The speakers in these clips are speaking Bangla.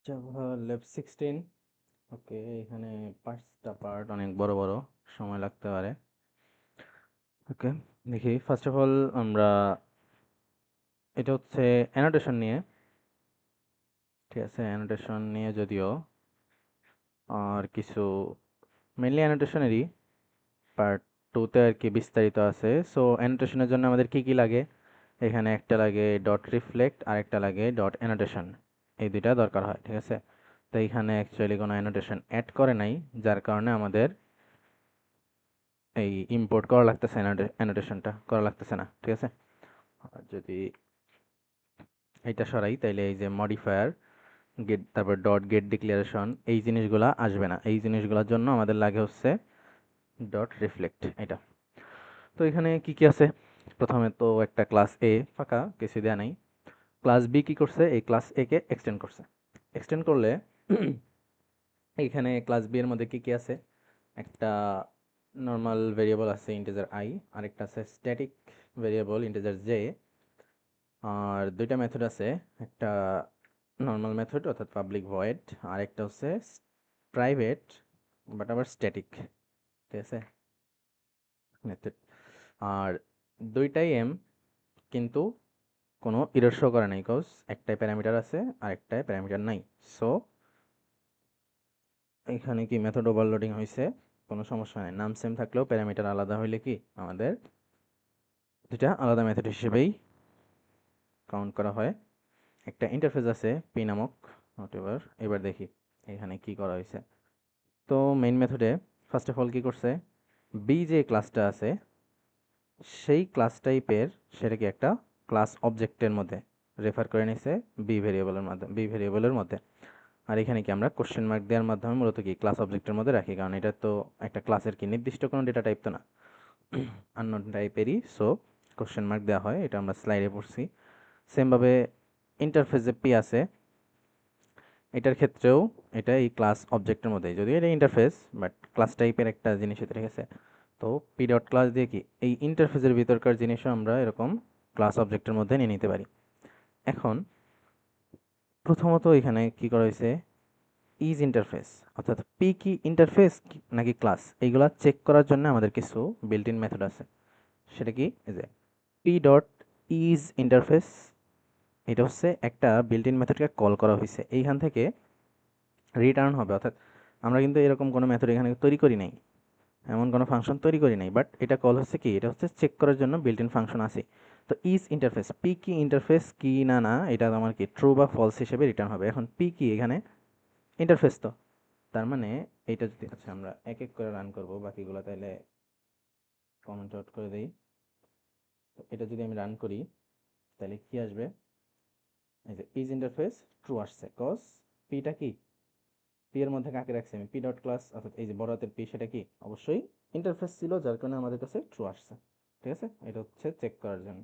Java lab 16। ওকে, এখানে 5টা পার্ট, অনেক বড় বড়, সময় লাগতে পারে। ওকে, দেখি ফার্স্ট অফ অল আমরা এটা হচ্ছে অ্যানোটেশন নিয়ে। ঠিক আছে, অ্যানোটেশন নিয়ে যদিও আর কিছু মেনলি অ্যানোটেশনেরই পার্ট 2তে আর কি বিস্তারিত আছে। সো অ্যানোটেশনের জন্য আমাদের কি কি লাগে, এখানে একটা লাগে ডট রিফ্লেক্ট আর একটা লাগে ডট অ্যানোটেশন। এই দুইটা দরকার হয়। ঠিক আছে, তো এখানে অ্যাকচুয়ালি কোনো অ্যানোটেশন অ্যাড করে নাই, যার কারণে আমাদের এই ইম্পোর্ট করা লাগতেছে, অ্যানোটেশনটা করা লাগতেছে না। ঠিক আছে, আর যদি এইটা সরাই তাইলে এই যে মডিফায়ার গেট, তারপর ডট গেট ডিক্লারেশন, এই জিনিসগুলা আসবে না। এই জিনিসগুলোর জন্য আমাদের লাগে হচ্ছে ডট রিফ্লেক্ট এটা। তো এখানে কি কি আছে, প্রথমে তো একটা ক্লাস এ ফাঁকা, কিছু দেয়া নাই। ক্লাস বি কি করছে, এই ক্লাস এ কে এক্সটেন্ড করছে। এক্সটেন্ড করলে এইখানে ক্লাস বি এর মধ্যে কি কি আছে, একটা নর্মাল ভেরিয়েবল আছে ইন্টিজার আই, আরেকটা আছে স্ট্যাটিক ভেরিয়েবল ইন্টিজার জে, আর দুইটা মেথড আছে, একটা নর্মাল মেথড অর্থাৎ পাবলিক ভয়েড, আর একটা হচ্ছে প্রাইভেট বাট আবার স্ট্যাটিক। ঠিক আছে, মেথড। আর দুইটাই এম, কিন্তু কোনো ইরর শো করে নাই, কজ একটাই প্যারামিটার আছে আর একটাই প্যারামিটার নাই। সো এখানে কি মেথড ওভারলোডিং হয়েছে, কোনো সমস্যা নেই। নাম সেম থাকলেও প্যারামিটার আলাদা হইলে কি আমাদের দুটা আলাদা মেথড হিসেবেই কাউন্ট করা হয়। একটা ইন্টারফেস আছে পি নামক, হোয়াটএভার। এবার দেখি এখানে কি করা হয়েছে। তো মেইন মেথডে ফার্স্ট অফ অল কি করছে, বি যে ক্লাসটা আছে সেই ক্লাস টাইপের সেটাকে একটা ক্লাস অবজেক্টের মধ্যে রেফার করে নিছে বি ভেরিয়েবলের মধ্যে। আর এখানে কি আমরা কোশ্চেন মার্ক দেওয়ার মাধ্যমে মূলত কি ক্লাস অবজেক্টের মধ্যে রাখি, কারণ এটা তো একটা ক্লাসের কি নির্দিষ্ট কোনো ডেটা টাইপ তো না, আননোন টাইপেরই। সো কোশ্চেন মার্ক দেওয়া হয়, এটা আমরা স্লাইডে পড়ছি। সেমভাবে ইন্টারফেস যে পি আছে, এটার ক্ষেত্রেও এটা এই ক্লাস অবজেক্টের মধ্যে, যদিও এটা ইন্টারফেস বাট ক্লাস টাইপের একটা জিনিস এতে রেখেছে। তো পি ডট ক্লাস দিয়ে কি এই ইন্টারফেসের ভিতরকার জিনিসও আমরা এরকম ক্লাস অবজেক্টের মধ্যে নিয়ে নিতে পারি। এখন প্রথমত এখানে কি করা হয়েছে, ইজ ইন্টারফেস অর্থাৎ পি কি ইন্টারফেস নাকি ক্লাস, এইগুলা চেক করার জন্য আমাদের কিছু বিল্ট ইন মেথড আছে। সেটা কি, এই যে পি ডট ইজ ইন্টারফেস, এটা হচ্ছে একটা বিল্ট ইন মেথডকে কল করা হয়েছে, এইখান থেকে রিটার্ন হবে। অর্থাৎ আমরা কিন্তু এরকম কোনো মেথড এখানে তৈরি করি নাই, এমন কোনো ফাংশন তৈরি করি নাই, বাট এটা কল হচ্ছে কি, এটা হচ্ছে চেক করার জন্য বিল্ট ইন ফাংশন আছে। তো ইজ ইন্টারফেস, পি কি ইন্টারফেস কি না না, এটা আমার কি ট্রু বা ফলস হিসেবে রিটার্ন হবে। এখন পি কি এখানে ইন্টারফেস, তো তার মানে এটা যদি, আচ্ছা আমরা এক এক করে রান করব বাকিগুলো, তাহলে কমেন্ট আউট করে দেই। তো এটা যদি আমি রান করি তাহলে কি আসবে, এই যে ইজ ইন্টারফেস ট্রু আসছে, কজ পিটা কি, পি এর মধ্যে কাকে রাখছি আমি, পি ডট ক্লাস, অর্থাৎ এই যে বড় হাতের পি, সেটা কি অবশ্যই ইন্টারফেস ছিল, যার কারণে আমাদের কাছে ট্রু আসছে। ঠিক আছে, এটা হচ্ছে চেক করার জন্য।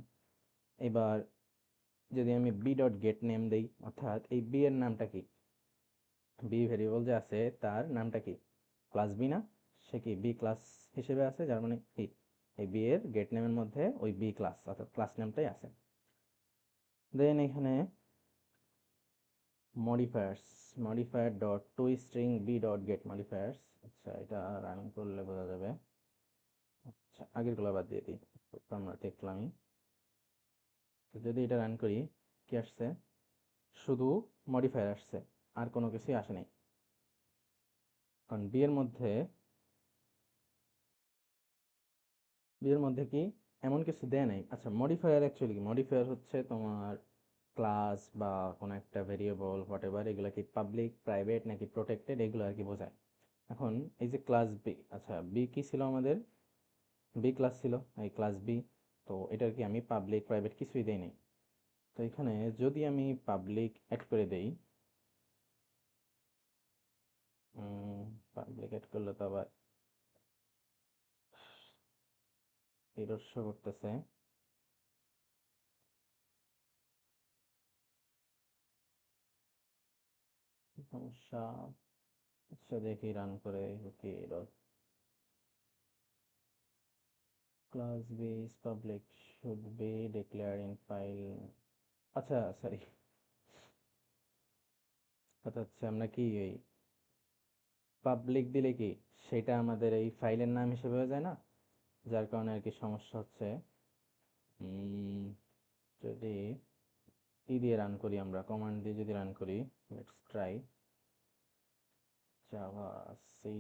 এবার যদি আমি বি ডট গেট নেম দেই, অর্থাৎ এই বি এর নামটা কি, বি ভেরিয়েবল যে আছে তার নামটা কি, ক্লাস বি না, সে কি বি ক্লাস হিসেবে আছে, যার মানে কি এই বি এর গেট নেমের মধ্যে ওই বি ক্লাস অর্থাৎ ক্লাস নেমটাই আছে। দেন এখানে modifiers, modifier dot to string B dot get modifiers. আচ্ছা, এটা রান করলে বোঝা যাবে। আচ্ছা, আগেরগুলো বাদ দিয়ে দিই, তো আমরা দেখলামই। তো যদি এটা রান করি, কি আসছে, শুধু মডিফায়ার আসছে, আর কোনো কিছুই আসে নাই। কারণ বি এর মধ্যে কি এমন কিছু দেয় নাই। আচ্ছা, মডিফায়ার অ্যাকচুয়ালি কি, মডিফায়ার হচ্ছে তোমার ক্লাস বা কোনো একটা ভেরিয়েবল হোয়াট এভার, এগুলো কি পাবলিক প্রাইভেট নাকি প্রোটেক্টেড, এগুলো আর কি বোঝায়। এখন এই যে ক্লাস বি, আচ্ছা বি কি ছিল আমাদের, বি ক্লাস ছিল, এই ক্লাস বি। তো এটার কি আমি পাবলিক প্রাইভেট কিছুই দেই নাই। তো এখানে যদি আমি পাবলিক অ্যাড করে দেই, পাবলিক অ্যাড করলে তো আবার এরর শো করতেছে, সমস্যা। আচ্ছা দেখি রান করে কি error. Class B is public should be declared in file। আচ্ছা সরি, কথা হচ্ছে আমরা কি এই পাবলিক দিলে কি সেটা আমাদের এই ফাইলের নাম হিসেবে হয়ে যায় না, যার কারণে আর কি সমস্যা হচ্ছে। যদি দিয়ে রান করি, আমরা কমান্ড দিয়ে যদি রান করি, লেটস ট্রাই জাভা সি।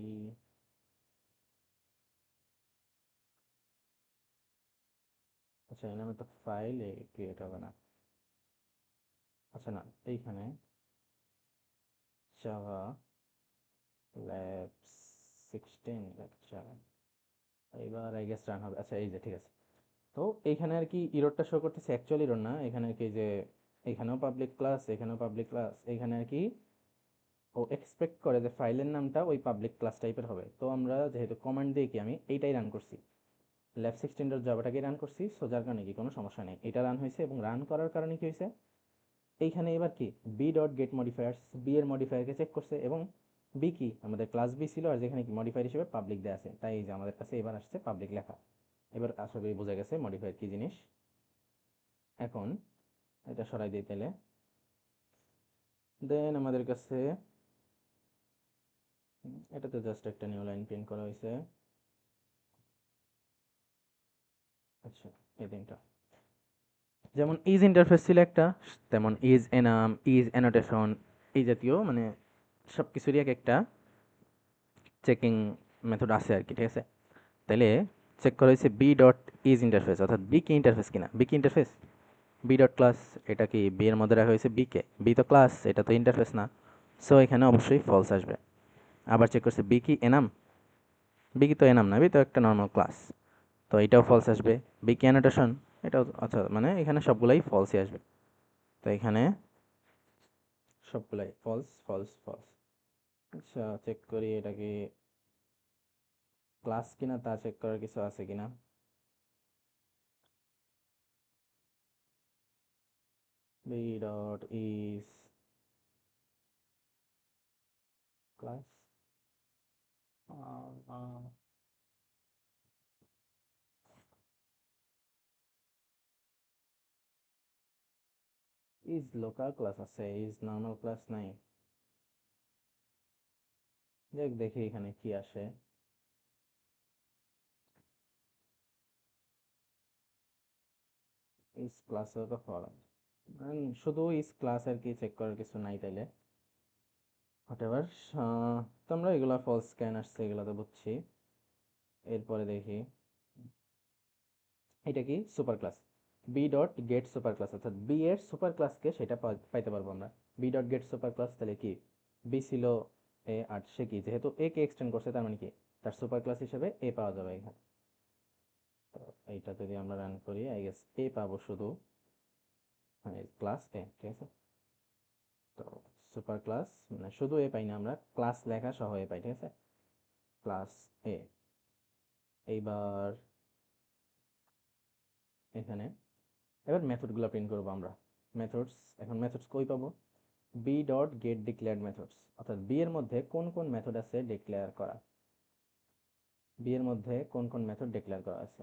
আচ্ছা, এই নামে তো ফাইল ক্রিয়েট হবে না। আচ্ছা না, এইখানে জাভা ল্যাব 16 লেকচার, এইবার আই গেস রান হবে। আচ্ছা, এই যে ঠিক আছে। তো এইখানে আর কি ইররটা শো করতেছে, অ্যাকচুয়ালি ইরর না, এখানে আর কি যে এখানেও পাবলিক ক্লাস, এখানেও পাবলিক ক্লাস, এখানে আর কি ও এক্সপেক্ট করে যে ফাইলের নামটা ওই পাবলিক ক্লাস টাইপের হবে। তো আমরা যেহেতু কমান্ড দিয়ে কি আমি এইটাই রান করছি, ল্যাব 16 ডট জাভাটাকে রান করছি, সো যার কারণে কি কোনো সমস্যা নেই, এটা রান হয়েছে। এবং রান করার কারণে কি হয়েছে, এইখানে এবার কি B dot get modifiers, B এর মডিফায়ারকে চেক করছে, এবং বি কি আমাদের ক্লাস বি ছিল, আর যেখানে কি মডিফায়ার হিসেবে পাবলিক দেওয়া আছে, তাই এই যে আমাদের কাছে এবার আসছে পাবলিক লেখা। এবার আশা করি বোঝা গেছে মডিফায়ার কি জিনিস। এখন এটা সরাই দিই তাহলে, দেন আমাদের কাছে এটাতে জাস্ট একটা নিউ লাইন প্রিন্ট করা হয়েছে। আচ্ছা, এই তিনটা যেমন ইজ ইন্টারফেস ছিল একটা, তেমন ইজ এনাম, ইজ অ্যানোটেশন, এই জাতীয় মানে সব কিছুরই এক একটা চেকিং মেথড আছে আর কি, ঠিক আছে। তাহলে চেক করা হয়েছে বি ডট ইজ ইন্টারফেস, অর্থাৎ বি কি ইন্টারফেস কিনা, বি কি ইন্টারফেস, বি ডট ক্লাস, এটা কি বি এর মধ্যে রাখা হয়েছে বি কে, বি তো ক্লাস, এটা তো ইন্টারফেস না, সো এখানে অবশ্যই ফলস আসবে। আবার চেক করছে বি কি এনাম, বি কি তো এনাম না, বি তো একটা নর্মাল ক্লাস, তো এটাও ফলস আসবে। বি কি অ্যানোটেশন, এটাও আচ্ছা, মানে এখানে সবগুলাই ফলসই আসবে। তো এখানে সবগুলাই ফলস ফলস ফলস। আচ্ছা, চেক করি এটা কি ক্লাস কিনা, তা চেক করার কিছু আছে কিনা। B dot is class, is local class আছে, ইজ নর্মাল ক্লাস নাই। দেখ দেখি এখানে কি আসে। ইজ ক্লাসও তো ফল, শুধু ইজ ক্লাস আর কি, চেক করার কিছু নাই তাইলে। হোয়াটএভার, তো আমরা এগুলা ফলস স্ক্যান আসছে, এগুলা তো বুঝছি। এরপরে দেখি এটা কি super class, B dot get super class, অর্থাৎ বি এর সুপার ক্লাসকে সেটা পাইতে পারবো আমরা। B dot get super class, তাহলে কি বি ছিল এ, আর সে কি যেহেতু এ কে এক্সটেন্ড করছে, তার মানে কি তার সুপার ক্লাস হিসেবে এ পাওয়া যাবে এখানে। তো এইটা যদি আমরা রান করি, আই গেস এ পাবো শুধু, মানে ক্লাস এ, ঠিক আছে। তো সুপার ক্লাস মানে শুধু এ পাই না, আমরা ক্লাস লেখা সহ এ পাই, ঠিক আছে, ক্লাস এ। এইবার এখানে এবার মেথডগুলো প্রিন্ট করবো আমরা, মেথডস। এখন মেথডস কই পাবো, B dot get declared methods, অর্থাৎ বি এর মধ্যে কোন কোন মেথড আছে ডিক্লেয়ার করা, বি এর মধ্যে কোন কোন মেথড ডিক্লেয়ার করা আছে।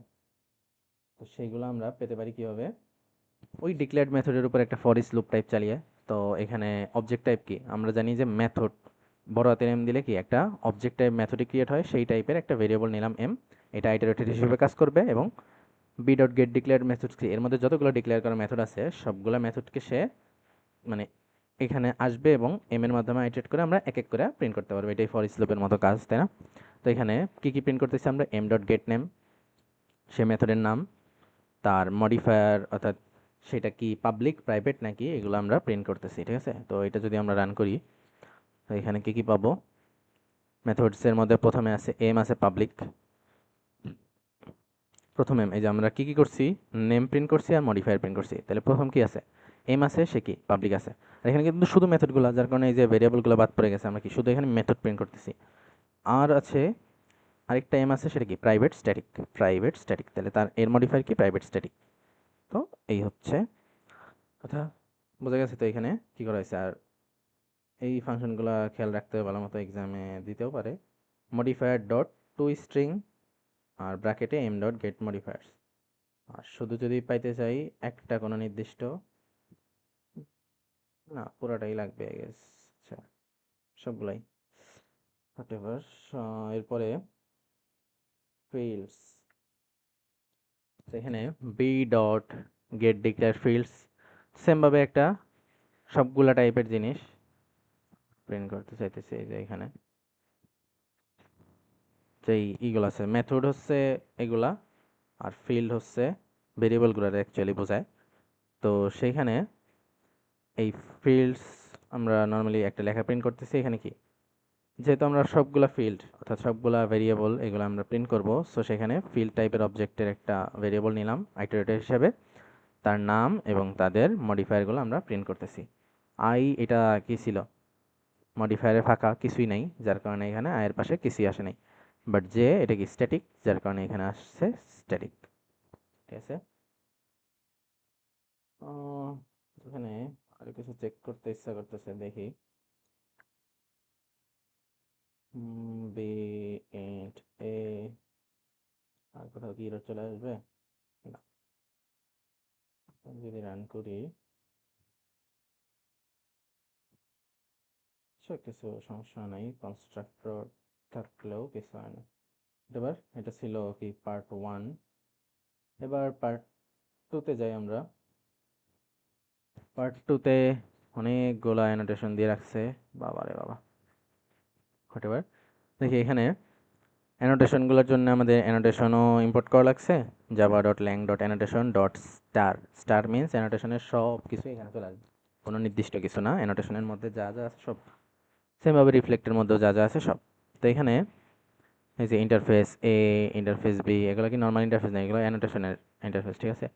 তো সেইগুলো আমরা পেতে পারি কিভাবে, ওই ডিক্লেয়ার্ড মেথডের উপর একটা ফর ইচ লুপ টাইপ চালিয়ে। তো এখানে অবজেক্ট টাইপ কি, আমরা জানি যে মেথড বড় হাতের এম দিলে কি একটা অবজেক্ট টাইপ মেথডে ক্রিয়েট হয়, সেই টাইপের একটা ভেরিয়েবল নিলাম এম, এটা আইটারেটেড হিসেবে কাজ করবে। এবং B dot get declared methods কি, এর মধ্যে যতগুলো ডিক্লেয়ার করা মেথড আছে সবগুলো মেথডকে সে মানে এখানে আসবে, এবং এম এর মাধ্যমে আইটারেট করে আমরা এক এক করে প্রিন্ট করতে পারবো। এটাই ফর ইচ লুপের মতো কাজ, তাই না। তো এখানে কি কি প্রিন্ট করতেছি আমরা, এম ডট গেট নেম, সে মেথডের নাম, তার মডিফায়ার, অর্থাৎ সেটা কি পাবলিক প্রাইভেট নাকি, এগুলো আমরা প্রিন্ট করতেছি, ঠিক আছে। তো এটা যদি আমরা রান করি, তো এখানে কি কি পাবো, মেথডসের মধ্যে প্রথমে আছে এম আছে পাবলিক, প্রথম এম, এই যে আমরা কি কি করছি, নেম প্রিন্ট করছি আর মডিফায়ার প্রিন্ট করছি, তাহলে প্রথম কি আছে, এম আছে, সে কি পাবলিক আছে। আর এখানে কিন্তু শুধু মেথডগুলো, যার কারণে এই যে ভেরিয়েবলগুলো বাদ পড়ে গেছে, আমরা কি শুধু এখানে মেথড প্রিন্ট করতেছি। আর আছে আরেকটা এম আছে, সেটা কি প্রাইভেট স্ট্যাটিক, প্রাইভেট স্ট্যাটিক, তাহলে তার এর মডিফায়ার কি প্রাইভেট স্ট্যাটিক। তো এই হচ্ছে কথা, বোঝা গেছে। তো এখানে কি করা হয়েছে, আর এই ফাংশনগুলো খেয়াল রাখতে হবে ভালো মতো, এক্সামে দিতেও পারে। মডিফায়ার ডট টু স্ট্রিং, আর ব্র্যাকেটে এম ডট গেট মডিফায়ার্স। আর শুধু যদি পাইতে চাই একটা কোনো নির্দিষ্ট, না পুরাটাই লাগবে আই গেস। আচ্ছা, সবগুলাই হোয়াটএভার। এরপরে ফিল্ডস, এখানে B dot get declare fields, সেমভাবে একটা সবগুলা টাইপের জিনিস প্রিন্ট করতে চাইতেছি। এই যে এখানে যেই ইগুলো আছে, মেথড হচ্ছে এগুলা, আর ফিল্ড হচ্ছে ভেরিয়েবলগুলোর অ্যাকচুয়ালি বোঝায়। তো সেইখানে এই ফিল্ডস আমরা নর্মালি একটা লেখা প্রিন্ট করতেছি। এখানে কি, যেহেতু আমরা সবগুলা ফিল্ড অর্থাৎ সবগুলা ভেরিয়েবল এগুলো আমরা প্রিন্ট করব, সো সেখানে ফিল্ড টাইপের অবজেক্টের একটা ভেরিয়েবল নিলাম আইটারেটর হিসেবে, তার নাম এবং তাদের মডিফায়ারগুলো আমরা প্রিন্ট করতেছি। আই এটা কি ছিল, মডিফায়ারে ফাঁকা কিছুই নাই, যার কারণে এখানে আয়ের পাশে কিছুই আসে নাই। বাট যে এটা কি স্ট্যাটিক, যার কারণে এখানে আসছে স্ট্যাটিক। ঠিক আছে। এখানে আরো কিছু চেক করতে ইচ্ছা করতেছে, দেখি। বি এন্ড এ, আর কোথাও কি এরর চলে আসবে না। যদি রান করি, সে কিছু সমস্যা নাই, কনস্ট্রাক্টর থাকলেও কিছু হয় না। এবার এটা ছিল কি পার্ট 1, এবার পার্ট 2-তে যাই আমরা। পার্ট 2-তে অনেকগুলা অ্যানোটেশন দিয়ে রাখছে, বাবারে বাবা। হোয়াটএভার, দেখি এখানে অ্যানোটেশনগুলোর জন্য আমাদের অ্যানোটেশনও ইম্পোর্ট করা লাগছে। Java dot lang dot annotation dot star, star means অ্যানোটেশনের সব কিছু এখানে চলে আসবে, কোনো নির্দিষ্ট কিছু না। অ্যানোটেশনের মধ্যে যা যা আছে সব, সেমভাবে রিফ্লেক্টের মধ্যেও যা যা আছে সব। তো এখানে এই যে ইন্টারফেস এ, ইন্টারফেস বি, এগুলো কি নর্মাল ইন্টারফেস না, এগুলো অ্যানোটেশনের ইন্টারফেস। ঠিক আছে।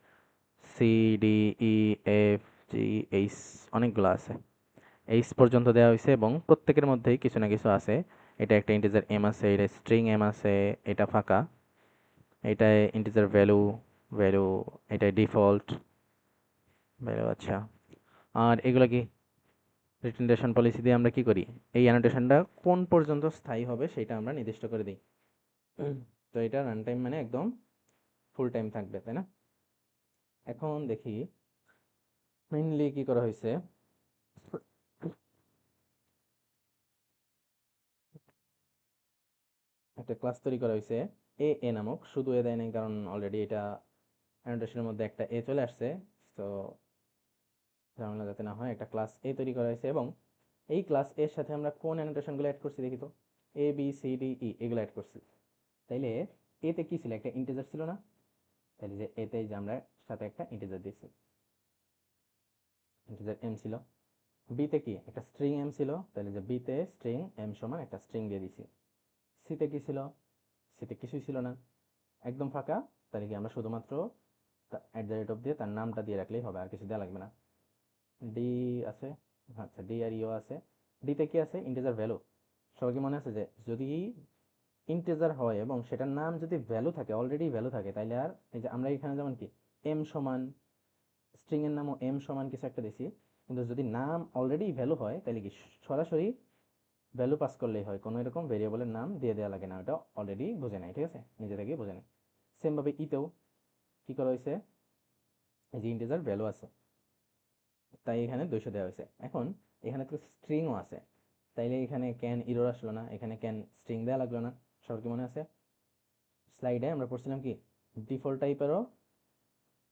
C D E F G H, অনেকগুলো আছে, এইচ পর্যন্ত দেওয়া হয়েছে এবং প্রত্যেকের মধ্যেই কিছু না কিছু আছে। এটা একটা ইন্টিজার এম আছে, এটা স্ট্রিং এম আছে, এটা ফাঁকা, এটায় ইন্টিজার ভ্যালু, ভ্যালু, এটাই ডিফল্ট ভ্যালু। আচ্ছা, আর এগুলো কি রিটেনশন পলিসি দিয়ে আমরা কি করি, এই অ্যানোটেশনটা কোন পর্যন্ত স্থায়ী হবে সেটা আমরা নির্দিষ্ট করে দিই। তো এটা রান টাইম মানে একদম ফুল টাইম থাকবে, তাই না? এখন দেখি মেইনলি কি করা হয়েছে। একটা ক্লাস তৈরি করা হয়েছে এ এ নামক, শুধু এ দেয় নাই কারণ অলরেডি এটা অ্যানোটেশনের মধ্যে একটা এ চলে আসছে। তো ঝামেলা যাতে না হয়, একটা ক্লাস এ তৈরি করা হয়েছে এবং এই ক্লাস এর সাথে আমরা কোন অ্যানোটেশনগুলো অ্যাড করছি দেখি তো, এ বি সি ডি ই এগুলো অ্যাড করছি। তাইলে এতে কি ছিল, একটা ইন্টিজার ছিল না? তাইলে যে এতে যে আমরা সাথে একটা ইন্টিজার দিচ্ছি, ইন্টিজার এম ছিল। বিতে কি একটা স্ট্রিং এম ছিল, তাহলে যে বিতে স্ট্রিং এম সমান একটা স্ট্রিং দিয়ে দিছি। সিতে কি ছিল, সিতে কিছুই ছিল না, একদম ফাঁকা। তাহলে কি আমরা শুধুমাত্র অ্যাট দ্য রেট অফ দিয়ে তার নামটা দিয়ে রাখলেই হবে, আর কিছু দেওয়া লাগবে না। ডি আছে, আচ্ছা ডি আর ইও আছে। ডিতে কি আছে, ইন্টিজার ভ্যালু। সবার কি মনে আছে যে যদি ইন্টিজার হয় এবং সেটার নাম যদি ভ্যালু থাকে, অলরেডি ভ্যালু থাকে, তাইলে আর এই যে আমরা এখানে যেমন কি এম সমান, স্ট্রিং এর নামও এম সমান কিছু একটা দিছি, কিন্তু যদি নাম অলরেডি ভ্যালু হয় তাহলে কি সরাসরি ভ্যালু পাস করলেই হয়, কোনো এরকম ভেরিয়েবলের নাম দিয়ে দেওয়া লাগে না, ওটা অলরেডি বুঝে নেয়। ঠিক আছে, নিজে থেকেই বুঝে নেয়। সেম ভাবে ইতেও কি করা হয়েছে, এই যে ইন্টিজার ভ্যালু আছে তাই এখানে 200 দেওয়া হয়েছে। এখন এখানে তো স্ট্রিংও আছে, তাইলে এখানে ক্যান ইরর আসলো না, এখানে ক্যান স্ট্রিং দেওয়া লাগলো না। সবার কি মনে আছে, স্লাইডে আমরা পড়ছিলাম কি ডিফল্ট টাইপেরও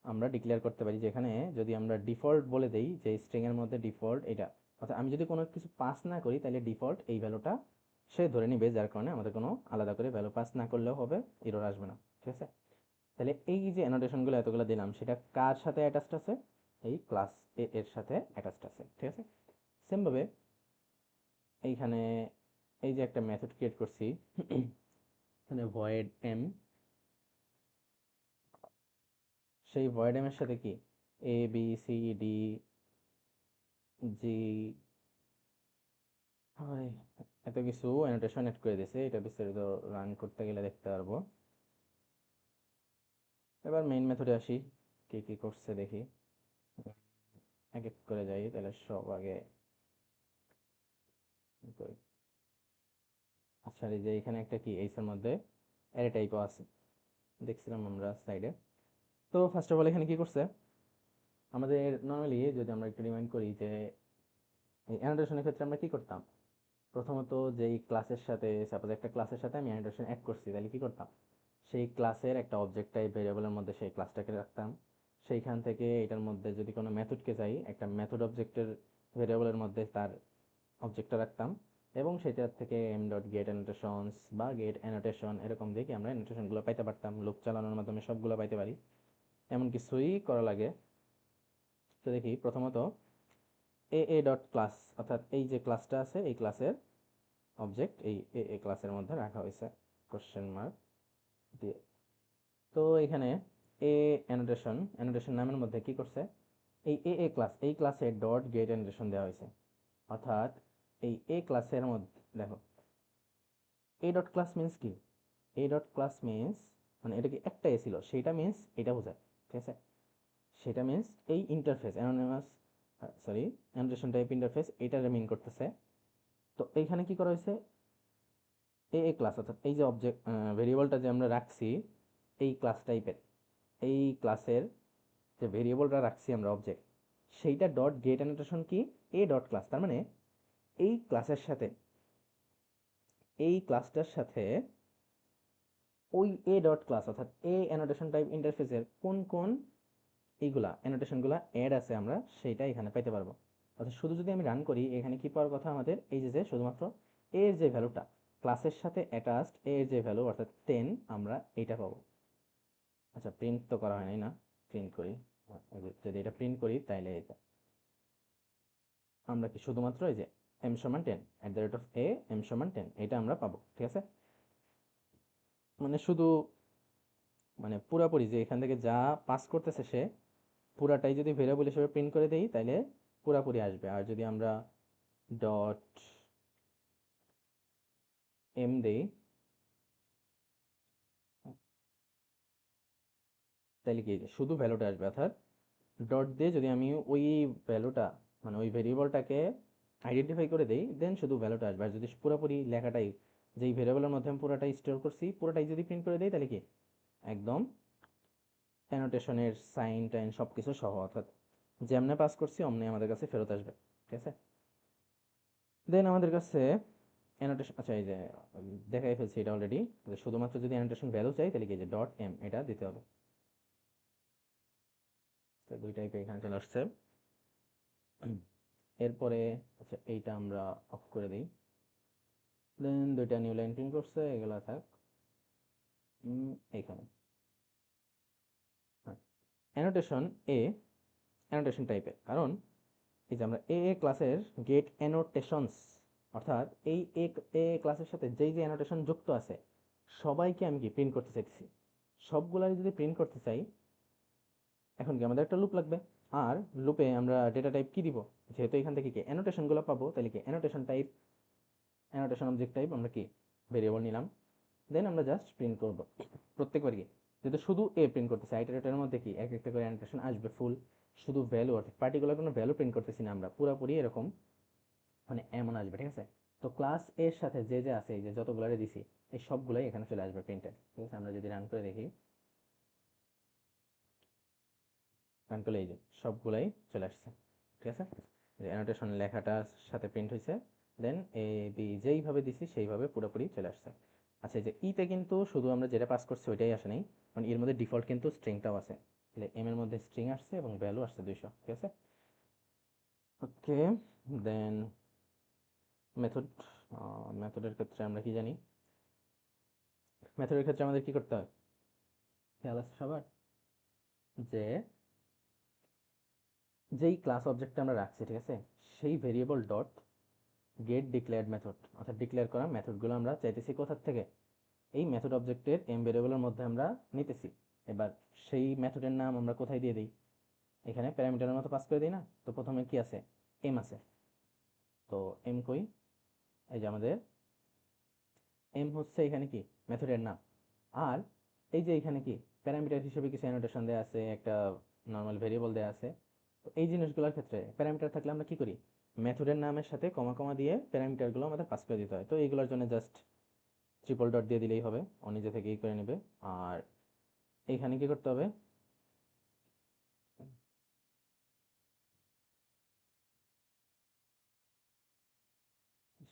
আমরা ডিক্লেয়ার করতে পারি, যেখানে যদি আমরা ডিফল্ট বলে দেই যে স্ট্রিং এর মধ্যে ডিফল্ট এটা, অর্থাৎ আমি যদি কোনো কিছু পাস না করি তাহলে ডিফল্ট এই ভ্যালুটা সে ধরে নিবে, যার কারণে আমাদের কোনো আলাদা করে ভ্যালু পাস না করলেও হবে, এরর আসবে না। ঠিক আছে। তাহলে এই যে অ্যানোটেশনগুলো এতগুলো দিলাম, সেটা কার সাথে অ্যাটাচড আছে, এই ক্লাস এ এর সাথে অ্যাটাচড আছে। ঠিক আছে। সেম ভাবে এইখানে এই যে একটা মেথড ক্রিয়েট করছি, এখানে ভয়েড এম, সেই ভয়েড এম এর সাথে কি A B C D G, হয় এত কিছু অ্যানোটেশন অ্যাড করে দিয়েছে, এটা বিস্তারিত রান করতে গেলে দেখতে পারবো। এবার মেইন মেথডে আসি, কি কি করছে দেখি। এক এক করে যাই, তাহলে সব আগে করি। আচ্ছা, এই যে এখানে একটা কি এইস এর মধ্যে অ্যারে টাইপও আছে, দেখছিলাম আমরা স্লাইডে। তো ফার্স্ট অফ অল এখানে কি করছে, আমাদের নর্মালি যদি আমরা একটু রিমাইন্ড করি যে এই অ্যানোটেশনের ক্ষেত্রে আমরা কি করতাম, প্রথমত যেই ক্লাসের সাথে, সাপোজ একটা ক্লাসের সাথে আমি অ্যানোটেশন অ্যাড করছি, তাহলে কি করতাম, সেই ক্লাসের একটা অবজেক্ট টাইপ ভেরিয়েবলের মধ্যে সেই ক্লাসটাকে রাখতাম। সেইখান থেকে এটার মধ্যে যদি কোনো মেথডকে চাই, একটা মেথড অবজেক্টের ভেরিয়েবলের মধ্যে তার অবজেক্টটা রাখতাম, এবং সেটার থেকে এম ডট গেট অ্যানোটেশনস বা গেট অ্যানোটেশন এরকম দিয়ে কি আমরা অ্যানোটেশনগুলো পাইতে পারতাম। লুপ চালানোর মাধ্যমে সবগুলো পাইতে পারি, এমন কিছুই করা লাগে। তো দেখি প্রথমত এ ডট ক্লাস, অর্থাৎ এই যে ক্লাসটা আছে এই ক্লাসের অবজেক্ট এই এ ক্লাসের মধ্যে রাখা হয়েছে কোশ্চেন মার্ক দিয়ে। তো এখানে এ অ্যানোটেশন, অ্যানোটেশন নামের মধ্যে কি করছে, এই এ ক্লাস, এই ক্লাসে ডট গেট অ্যানোটেশন দেওয়া হয়েছে। অর্থাৎ এই এ ক্লাসের মধ্যে দেখো এ ডট ক্লাস মিন্স কি, এ ডট ক্লাস মিন্স মানে এটা কি একটা এ ছিল, সেটা মিন্স এটা বোঝায়, ঠিক আছে। সেটা মিন্স এই interface anonymous, sorry, annotation type interface এটার মিন করতেছে। তো এইখানে কি করা হয়েছে, এ ক্লাস অর্থাৎ এই যে অবজেক্ট ভেরিয়েবলটা যে আমরা রাখছি এই ক্লাস টাইপের, এই ক্লাসের যে ভেরিয়েবলটা রাখছি আমরা অবজেক্ট, সেইটা ডট গেট অ্যানোটেশন কি এ ডট ক্লাস, তার মানে এই ক্লাসের সাথে, এই ক্লাসটার সাথে ওই এ ডট ক্লাস অর্থাৎ এ অ্যানোটেশন টাইপ ইন্টারফেসের কোন কোন এইগুলা অ্যানোটেশনগুলা অ্যাড আছে আমরা সেইটা এখানে পাইতে পারবো। অর্থাৎ শুধু যদি আমি রান করি, এখানে কি পাওয়ার কথা আমাদের, এই যে শুধুমাত্র এর যে ভ্যালুটা ক্লাসের সাথে অ্যাটাচড এর যে ভ্যালু অর্থাৎ 10, আমরা এইটা পাবো। আচ্ছা প্রিন্ট তো করা হয় নাই না, প্রিন্ট করি, যদি এটা প্রিন্ট করি তাইলে এটা আমরা কি শুধুমাত্র এই যে এম সমান 10 at the rate of A M সমান 10 এটা আমরা পাবো, ঠিক আছে। মানে শুধু মানে পুরাপুরি যে এখান থেকে যা পাস করতেছে সে পুরাটাই যদি ভেরিয়েবল হিসেবে প্রিন্ট করে দেই তাহলে পুরাপুরি আসবে। আর যদি আমরা ডট এম দেই তাহলে কি শুধু ভ্যালুটা আসবে। অর্থাৎ ডট দিয়ে যদি আমি ওই ভ্যালুটা মানে ওই ভেরিয়েবলটাকে আইডেন্টিফাই করে দেই দেন শুধু ভ্যালুটা আসবে। আর যদি পুরোপুরি লেখাটাই যেই ভেরিয়েবলের মধ্যে আমি পুরোটাই স্টোর করছি পুরোটাই যদি প্রিন্ট করে দেই তাহলে কি একদম অ্যানোটেশনের সাইন টাইন সব কিছু সহ, অর্থাৎ যেমনে পাস করছি অমনি আমাদের কাছে ফেরত আসবে, ঠিক আছে। দেন আমাদের কাছে অ্যানোটেশন, আচ্ছা এই যে দেখাই ফেলছি এটা অলরেডি, যে শুধুমাত্র যদি অ্যানোটেশন ভ্যালু চাই তাহলে কি যে ডট এম এটা দিতে হবে। তো দুই টাইপে এখানে চলে আসছে। এরপরে আচ্ছা এইটা আমরা অফ করে দিই, দেন দুইটা নিউ লাইন প্রিন্ট করছে, এগুলা থাক এইখানে। অ্যানোটেশন এ, অ্যানোটেশন টাইপের, কারণ এই যে আমরা এ ক্লাসের গেট অ্যানোটেশনস অর্থাৎ এই এ ক্লাসের সাথে যেই যে অ্যানোটেশন যুক্ত আছে সবাইকে আমি কি প্রিন্ট করতে চাইছি। সবগুলাই যদি প্রিন্ট করতে চাই এখন কি আমাদের একটা লুপ লাগবে। আর লুপে আমরা ডেটা টাইপ কি দিব, যেহেতু এখান থেকে কি অ্যানোটেশনগুলো পাবো তাহলে কি annotation type, annotation object type আমরা কি ভেরিয়েবল নিলাম। দেন আমরা জাস্ট প্রিন্ট করব প্রত্যেকবার কি, যেহেতু শুধু এ প্রিন্ট করতেছি আইটারেটরের মধ্যে কি এক একটা করে অ্যানোটেশন আসবে ফুল, শুধু ভ্যালু অর্থাৎ পার্টিকুলার কোনো ভ্যালু প্রিন্ট করতেছি না আমরা, পুরোপুরি এরকম মানে এমন আসবে, ঠিক আছে। তো ক্লাস এর সাথে যে যে আছে এই যে যতগুলারে দিছি এই সবগুলাই এখানে চলে আসবে প্রিন্টে, ঠিক আছে। আমরা যদি রান করে দেখি, রান করলে এই যে সবগুলাই চলে আসছে, ঠিক আছে। যে অ্যানোটেশন লেখাটার সাথে প্রিন্ট হয়েছে, দেন এ বি যেইভাবে দিছি সেইভাবে পুরোপুরি চলে আসছে। আচ্ছা এই যে ইতে কিন্তু শুধু আমরা যেটা পাস করছি ওইটাই আসে নাই, মানে এর মধ্যে ডিফল্ট কিন্তু স্ট্রিংটাও আছে, তাহলে এম এর মধ্যে স্ট্রিং আসছে এবং ভ্যালু আসছে 200, ঠিক আছে। ওকে, দেন মেথড, মেথডের ক্ষেত্রে আমরা কি জানি, মেথডের ক্ষেত্রে আমাদের কি করতে হয় খেয়াল আছে সবার, যে যেই ক্লাস অবজেক্টটা আমরা রাখছি, ঠিক আছে, সেই variable dot get declared method অর্থাৎ ডিক্লেয়ার করা মেথডগুলো আমরা চাইতেছি কোথার থেকে, এই মেথড অবজেক্টের এম ভেরিয়েবলের মধ্যে আমরা নিতেছি। এবার সেই মেথডের নাম আমরা কোথায় দিয়ে দিই, এখানে প্যারামিটারের মতো পাস করে দিই না। তো প্রথমে কি আছে, এম আছে, তো এম কই, এই যে আমাদের এম হচ্ছে এখানে কি মেথডের নাম। আর এই যে এখানে কি প্যারামিটার হিসেবে কিছু অ্যানোটেশন দেওয়া আছে, একটা নর্মাল ভেরিয়েবল দেওয়া আছে। তো এই জিনিসগুলোর ক্ষেত্রে প্যারামিটার থাকলে আমরা কি করি, মেথডের নামের সাথে কমা কমা দিয়ে প্যারামিটারগুলো আমাদের পাস করে দিতে হয়। তো এইগুলোর জন্য জাস্ট ট্রিপল ডট দিয়ে দিলেই হবে, ও নিজে থেকেই করে নেবে। আর এইখানে কি করতে হবে,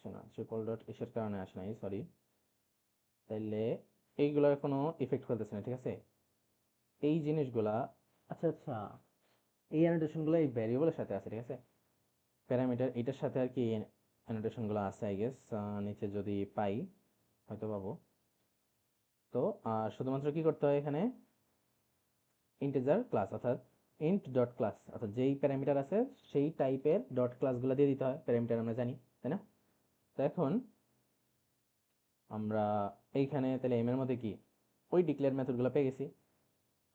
আসছে না, ট্রিপল ডট এসের কারণে আসে নাই, সরি। তাইলে এইগুলোর কোনো ইফেক্ট ফেলতেছে না, ঠিক আছে। এই জিনিসগুলা, আচ্ছা আচ্ছা, এই অ্যানোটেশনগুলো এই ভ্যারিয়েবলের সাথে আছে, ঠিক আছে। প্যারামিটার এটার সাথে আর কি অ্যানোটেশনগুলো আছে আই গেস। নিচে যদি পাই হয়তো পাবো। তো শুধুমাত্র কি করতে হয় এখানে, ইন্টিজার ক্লাস অর্থাৎ ইন্ট ডট ক্লাস অর্থাৎ যেই প্যারামিটার আছে সেই টাইপের ডট ক্লাসগুলো দিয়ে দিতে হয়, প্যারামিটার আমরা জানি, তাই না। তো এখন আমরা এইখানে তাহলে এম এর মধ্যে কি ওই ডিক্লেয়ার মেথডগুলো পেয়ে গেছি।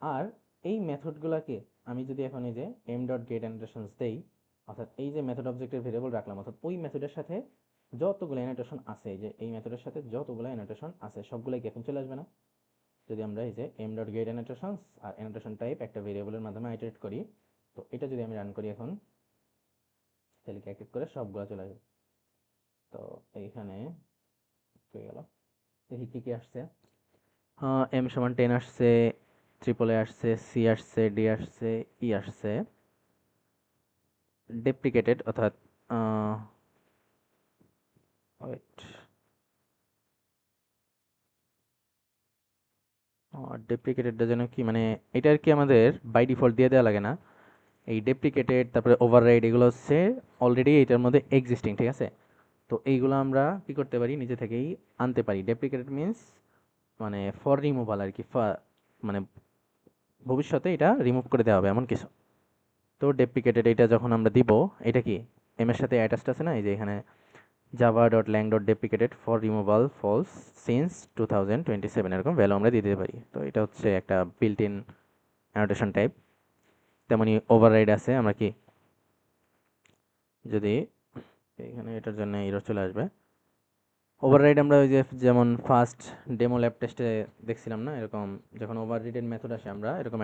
আর এই মেথডগুলোকে আমি যদি এখন এই যে এম ডট গেট অ্যানোটেশনস দেই, অর্থাৎ এই যে মেথড অবজেক্টের ভেরিয়েবল রাখলাম, অর্থাৎ ওই মেথডের সাথে যতগুলো অ্যানোটেশন আছে, যে এই মেথডের সাথে যতগুলো অ্যানোটেশন আছে সবগুলোই কি এখন চলে আসবে না। যদি আমরা এই যে এম ডট গেট অ্যানোটেশনস আর অ্যানোটেশন টাইপ একটা ভেরিয়েবলের মাধ্যমে আইটারেট করি, তো এটা যদি আমি রান করি এখন, তাহলে কি এক এক করে সবগুলো চলে আসবে। তো এইখানে হয়ে গেল, দেখি কি কি আসছে। এম সমান 10 আসছে, ট্রিপল এ আসছে, সি আসছে, ডি আসছে, ই আসছে। ডেপ্রিকেটেড অর্থাৎ ওয়েট, ডেপ্রিকেটেডটা যেন কি, মানে এটা আর কি আমাদের বাই ডিফল্ট দিয়ে দেওয়া লাগে না। এই ডেপ্রিকেটেড তারপরে ওভাররাইড এগুলো হচ্ছে অলরেডি এটার মধ্যে এক্সিস্টিং, ঠিক আছে। তো এইগুলো আমরা কি করতে পারি, নিজে থেকেই আনতে পারি। ডেপ্রিকেটেড মিন্স মানে ফর রিমুভাল আর কি, মানে ভবিষ্যতে এটা রিমুভ করে দেওয়া হবে এমন কিছু। তো ডেপ্রিকেটেড এটা যখন আমরা দিব, এটা কি এম এর সাথে অ্যাটাচড আছে না, এই যে এখানে java.lang.deprecated for removal false since 2027 এরকম ভ্যালু আমরা দিতে পারি। তো এটা হচ্ছে একটা বিল্ট ইন অ্যানোটেশন টাইপ। তেমনি ওভাররাইড আছে, আমরা কি যদি এখানে এটার জন্য এরর চলে আসবে। ওভাররাইড আমরা ওই যে যেমন ফার্স্ট ডেমো ল্যাব টেস্টে দেখছিলাম না, এরকম যখন ওভাররাইডের মেথড আসে আমরা এরকম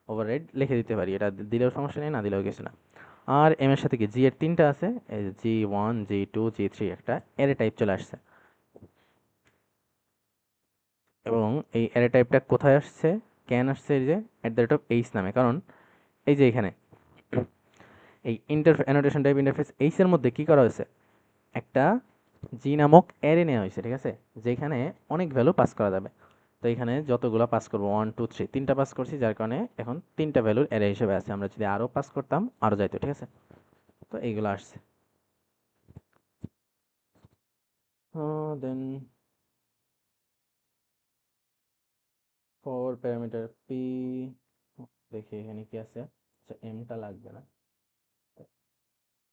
ওভাররাইড লিখে দিতে পারি। এটা দিলেও সমস্যা নেই, না দিলেও কিছু না। আর এম এর সাথে কি জি এর তিনটা আছে, এই G1 G2 G3, একটা অ্যারে টাইপ চলে আসছে। এবং এই অ্যারে টাইপটা কোথায় আসছে, ক্যান আসছে এই যে @h নামে, কারণ এই যে এখানে এই অ্যানোটেশন টাইপ ইন্টারফেস এইচ এর মধ্যে কি করা হয়েছে, একটা জি নামক অ্যারে নেওয়া হয়েছে, ঠিক আছে, যেখানে অনেক ভ্যালু পাস করা যাবে। তো এখানে যতগুলো পাস করবো 1 2 3, তিনটা পাস করছি, যার কারণে এখন তিনটা ভ্যালুর অ্যারে হিসেবে আছে। আমরা যদি আরও পাস করতাম আরও যাইতো, ঠিক আছে। তো এইগুলো আসছে। দেন ফর প্যারামিটার পি, দেখি এখানে কি আছে। আচ্ছা, এমটা লাগবে না,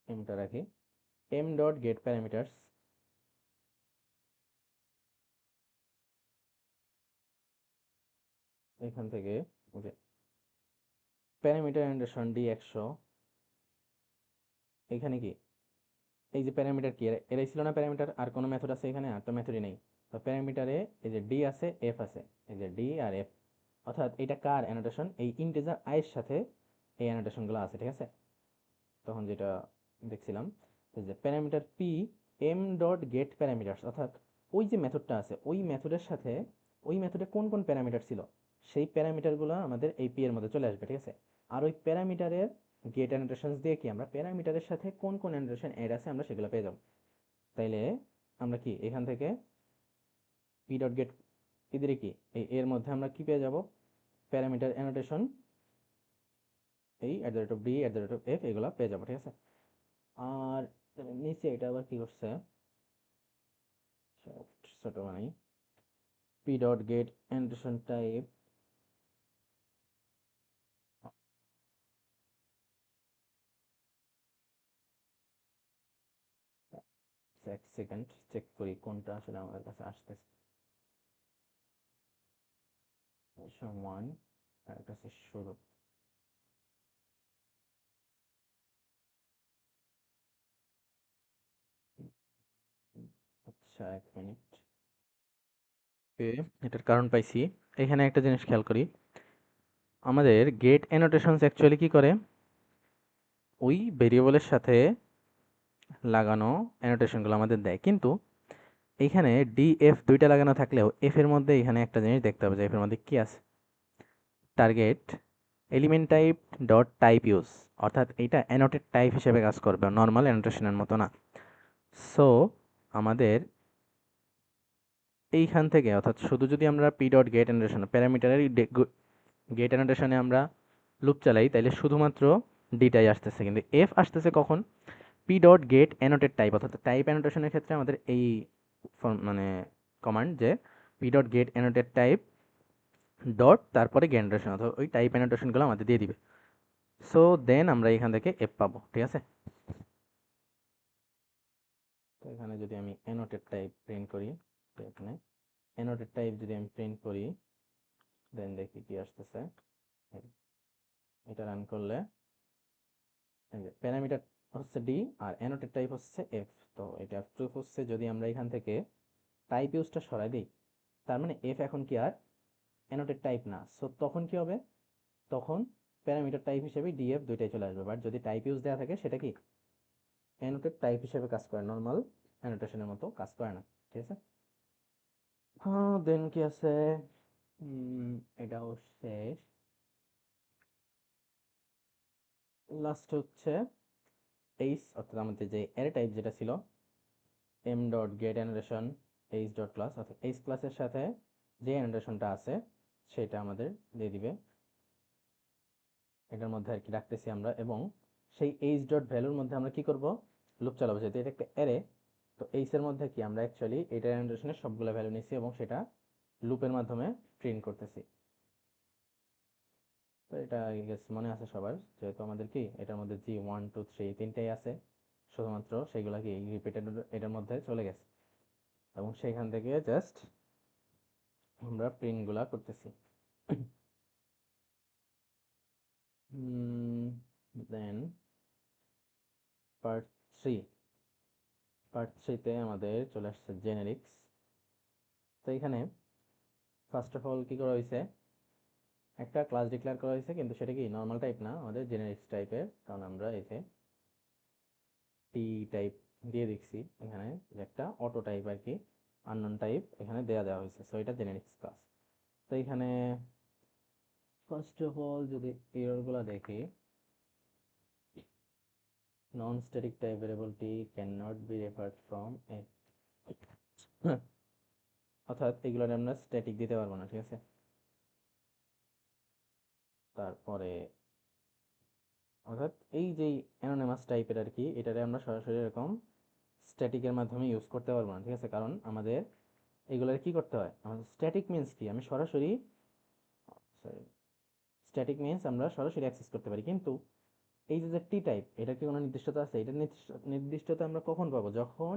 এমটা রাখি। এম ডট গেট প্যারামিটার্স, এখান থেকে ওকে প্যারামিটার অ্যান্ডারসন ডি 100, এখানে কি এই যে প্যারামিটার কি এরাই ছিল না প্যারামিটার, আর কোনো মেথড আছে এখানে, আর তো মেথডই নেই। তো প্যারামিটারে এই যে ডি আছে, এফ আছে, এই যে ডি আর এফ, অর্থাৎ এটা কার অ্যানোটেশন, এই ইন্টিজার আই এর সাথে এই অ্যানোটেশনগুলো আছে, ঠিক আছে। তখন যেটা দেখছিলাম যে parameter P M dot get parameters, অর্থাৎ ওই যে মেথডটা আছে ওই মেথডের সাথে ওই মেথডে কোন কোন প্যারামিটার ছিল সেই প্যারামিটারগুলো আমাদের এই পি এর মধ্যে চলে আসবে, ঠিক আছে। আর ওই প্যারামিটারের গেট অ্যানোটেশনস দিয়ে কি আমরা প্যারামিটারের সাথে কোন কোন অ্যানোটেশন অ্যাড আছে আমরা সেগুলো পেয়ে যাব। তাইলে আমরা কি এখান থেকে পি ডট গেট এদের কি এর মধ্যে আমরা কি পেয়ে যাব, প্যারামিটার অ্যানোটেশন এই @b @f এগুলো পেয়ে যাবো, ঠিক আছে। আর নিচে এটা আবার কি করছে, ছোট বানাই, P dot get annotation type, এক সেকেন্ড চেক করি কোনটা আসলে আমাদের কাছে আসতেছে। সমান আর একটা হচ্ছে শুরু। আচ্ছা, এক মিনিট। এটার কারণ পাইছি। এখানে একটা জিনিস খেয়াল করি, আমাদের গেট অ্যানোটেশনস অ্যাকচুয়ালি কি করে, ওই ভেরিয়েবলের সাথে লাগানো অ্যানোটেশনগুলো আমাদের দেয়, কিন্তু এইখানে ডি এফ দুইটা লাগানো থাকলেও এফ এর মধ্যে এখানে একটা জিনিস দেখতে হবে যে এফ এর মধ্যে কি আছে, target element type dot type use, অর্থাৎ এইটা অ্যানোটেড টাইপ হিসেবে কাজ করবে, নর্মাল অ্যানোটেশনের মতো না। সো আমাদের এইখান থেকে অর্থাৎ শুধু যদি আমরা পি ডট গেট অ্যানোটেশন প্যারামিটারের গেট অ্যানোটেশনে আমরা লুপ চালাই তাহলে শুধুমাত্র ডিটাই আসতেছে, কিন্তু এফ আসতেছে কখন? P dot get annotated type, অর্থাৎ টাইপ অ্যানোটেশনের ক্ষেত্রে আমাদের এই মানে কমান্ড যে P dot get annotated type dot তারপরে গেট অ্যানোটেশন, অথবা ওই টাইপ অ্যানোটেশনগুলো আমাদের দিয়ে দিবে। সো দেন আমরা এখান থেকে এফ পাবো, ঠিক আছে? তো এখানে যদি আমি অ্যানোটেড টাইপ প্রিন্ট করি, তো এখানে অ্যানোটেড টাইপ যদি আমি প্রিন্ট করি, দেন দেখি কি আসতেছে। এটা রান করলে প্যারামিটার হচ্ছে ডি আর অ্যানোটেড টাইপ হচ্ছে এফ। তো এটা প্রুফ হচ্ছে যদি আমরা এখান থেকে টাইপ ইউজটা সরাই দিই, তার মানে এফ এখন কি আর অ্যানোটেড টাইপ না। সো তখন কি হবে? তখন প্যারামিটার টাইপ হিসেবে ডিএফ দুইটাই চলে আসবে, বাট যদি টাইপ ইউজ দেওয়া থাকে সেটা কি অ্যানোটেড টাইপ হিসেবে কাজ করে, নর্মাল অ্যানোটেশনের মতো কাজ করে না, ঠিক আছে? হ্যাঁ, দেন কি আছে? এটাও শেষ। লাস্ট হচ্ছে এইচ, অর্থাৎ আমাদের যে অ্যারে টাইপ যেটা ছিল M dot get annotation H dot class, অর্থাৎ এইচ ক্লাসের সাথে যে অ্যানোটেশনটা আছে সেটা আমাদের দিয়ে দিবে, এটার মধ্যে আর কি রাখতেছি আমরা। এবং সেই এইচ ডট ভ্যালুর মধ্যে আমরা কি করব? লুপ চালাবো, যেহেতু এটা একটা অ্যারে। তো এইচ এর মধ্যে কি আমরা অ্যাকচুয়ালি এটার অ্যানোটেশনের সবগুলো ভ্যালু নিচ্ছি এবং সেটা লুপের মাধ্যমে প্রিন্ট করতেছি। তো এটা আই গেস মনে আছে সবার, যেহেতু আমাদের কি এটার মধ্যে জি 1 2 3 তিনটাই আছে, শুধুমাত্র সেগুলা কি রিপিটেড এটার মধ্যে চলে গেছে এবং সেখান থেকে জাস্ট আমরা প্রিন্টগুলা করতেছি। দেন পার্ট থ্রি, পার্ট থ্রিতে আমাদের চলে আসছে জেনেরিক্স। তো এখানে ফার্স্ট অফ অল কি করা হয়েছে, একটা ক্লাস ডিক্লেয়ার করা হয়েছে, কিন্তু সেটা কি নর্মাল টাইপ না, আমাদের জেনেরিক্স টাইপের। কারণ আমরা এই যে টি টাইপ দিয়ে দেখছি এখানে, যে একটা অটো টাইপ আর কি, আননোন টাইপ এখানে দেওয়া হয়েছে। সো এটা জেনেরিক্স ক্লাস। তো এখানে ফার্স্ট অফ অল যদি এররগুলো দেখি, নন স্ট্যাটিক টাইপ ভ্যারিয়েবলটি can not be referred from a, অর্থাৎ এগুলো আমরা স্ট্যাটিক দিতে পারবো না, ঠিক আছে? তারপরে অর্থাৎ এই যে অ্যানোনিমাস টাইপের আর কি, এটারে আমরা সরাসরি এরকম স্ট্যাটিকের মাধ্যমে ইউজ করতে পারবো না, ঠিক আছে? কারণ আমাদের এগুলোর কি করতে হয়, আমাদের স্ট্যাটিক মিনস কি, আমি সরাসরি সরি স্ট্যাটিক মিনস আমরা সরাসরি অ্যাক্সেস করতে পারি, কিন্তু এই যে টি টাইপ, এটা কি কোনো নির্দিষ্টতা আছে? এটা নির্দিষ্টতা আমরা কখন পাবো? যখন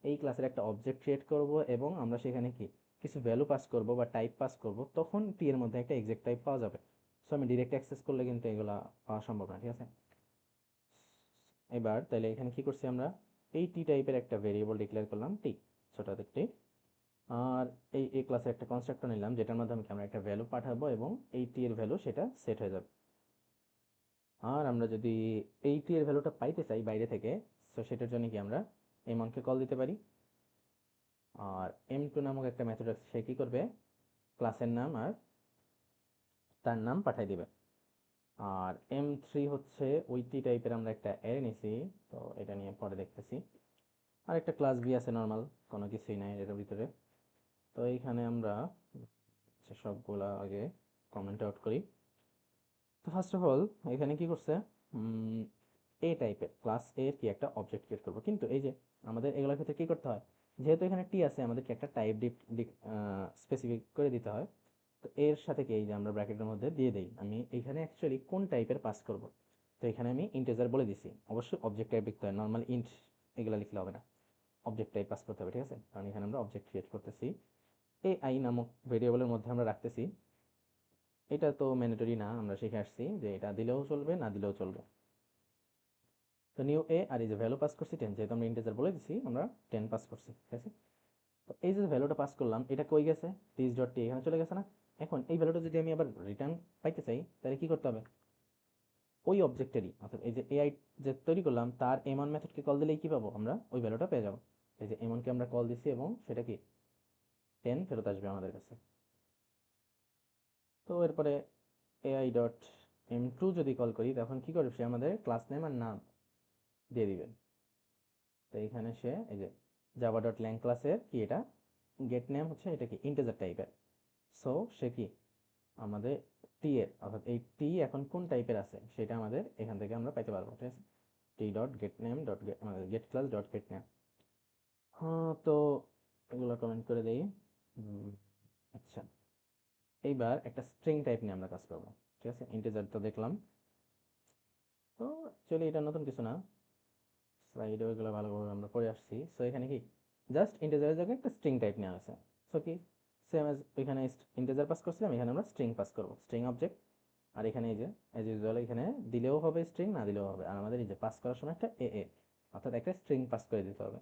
এই ক্লাসের একটা অবজেক্ট ক্রিয়েট করব এবং আমরা সেখানে কি কিছু ভ্যালু পাস করব বা টাইপ পাস করব, তখন টি এর মধ্যে একটা এক্সাক্ট টাইপ পাওয়া যাবে। সো আমি ডিরেক্ট অ্যাক্সেস করলে কিন্তু এগুলা পাওয়া সম্ভব না, ঠিক আছে? এবার তাহলে এখানে কি করছি আমরা, এই টি টাইপের একটা ভেরিয়েবল ডিক্লেয়ার করলাম টি, ছোট টি। আর এই এ ক্লাসে একটা কনস্ট্রাক্টর নিলাম যেটার মাধ্যমে আমরা একটা ভ্যালু পাঠাবো এবং এই টি এর ভ্যালু সেটা সেট হয়ে যাবে। আর আমরা যদি এই টি এর ভ্যালুটা পাইতে চাই বাইরে থেকে, তো সেটার জন্য কি আমরা এমনকে কল দিতে পারি। আর m2 নামক একটা মেথড আছে, সে কি করবে, ক্লাসের নাম আর তার নাম পাঠাই দিবে। আর m3 হচ্ছে ওই টি টাইপের আমরা একটা অ্যারে নিছি, তো এটা নিয়ে পরে দেখতেছি। আর একটা ক্লাস বি আছে নর্মাল, কোনো কিছুই নাই এর ভিতরে। তো এইখানে আমরা সবগুলা আগে কমেন্ট আউট করি। তো ফার্স্ট অফ অল এখানে কি করছে, এ টাইপের ক্লাস এর কি একটা অবজেক্ট ক্রিয়েট করবো, কিন্তু এই যে আমাদের এগুলোর ক্ষেত্রে কি করতে হয়, যেহেতু এখানে টি আছে আমাদেরকে একটা টাইপ স্পেসিফিক করে দিতে হয়। তো এর সাথে কি এই যে আমরা ব্র্যাকেটের মধ্যে দিয়ে দেই, আমি এখানে অ্যাকচুয়ালি কোন টাইপের পাস করব। তো এখানে আমি ইন্টিজার বলে দিছি, অবশ্যই অবজেক্ট টাইপ লিখতে হয়, নর্মাল ইন্ট এগুলো লিখলে হবে না, অবজেক্ট টাইপ পাস করতে হবে, ঠিক আছে? কারণ এখানে আমরা অবজেক্ট ক্রিয়েট করতেছি। এ আই নামক ভেরিয়েবলের মধ্যে আমরা রাখতেছি, এটা তো ম্যান্ডেটরি না, আমরা শিখে আসছি যে এটা দিলেও চলবে না দিলেও চলবে। তো নিউ এ, আর এই যে ভ্যালু পাস করছি 10, যেহেতু আমরা ইন্টিজার বলে দিছি আমরা 10 পাস করছি, ঠিক আছে? তো এই যে ভ্যালুটা পাস করলাম, এটা কই গেছে, দিস ডট টি এখানে চলে গেছে না? এখন এই ভ্যালুটা যদি আমি আবার রিটার্ন পাইতে চাই, তাহলে কি করতে হবে, ওই অবজেক্টেরই অর্থাৎ এই যে এআই যে তৈরি করলাম তার এমন মেথডকে কল দিলেই কি পাবো, আমরা ওই ভ্যালুটা পেয়ে যাবো। এই যে এমনকে আমরা কল দিছি এবং সেটা কি 10 ফেরত আসবে আমাদের কাছে। তো এরপরে এআই ডট m2 যদি কল করি, তখন কি করবে, সে আমাদের ক্লাস নেম আর নাম দিয়ে দিবে। তো এখানে সে এই যে জাভা ডট ল্যাং ক্লাসের কি এটা গেট নেম হচ্ছে এটা কি ইন্টিজার টাইপের। সো সে কি আমাদের টি এর অর্থাৎ এই টি এখন কোন টাইপের আছে সেটা আমাদের এখান থেকে আমরা পাইতে পারবো, ঠিক আছে। টি dot gate name dot gate class dot gate name. হ্যাঁ, তো এগুলো কমেন্ট করে দেই। আচ্ছা, এইবার একটা স্ট্রিং টাইপ নিয়ে আমরা কাজ করবো, ঠিক আছে। ইন্টিজার তো দেখলাম, তো অ্যাকচুয়ালি এটা নতুন কিছু না, স্লাইডে ওইগুলো ভালোভাবে আমরা পড়ে আসছি। সো এখানে কি জাস্ট ইন্টিজারের জায়গায় একটা স্ট্রিং টাইপ নেওয়া হয়েছে। সো কি সেম এজ ওইখানে ইন্টিজার পাস করছিলাম, এখানে আমরা স্ট্রিং পাস করবো, স্ট্রিং অবজেক্ট। আর এখানে এই যে এজ ইউজুয়াল এখানে দিলেও হবে স্ট্রিং, না দিলেও হবে। আর আমাদের এই যে পাস করার সময় একটা এ অর্থাৎ একটা স্ট্রিং পাস করে দিতে হবে।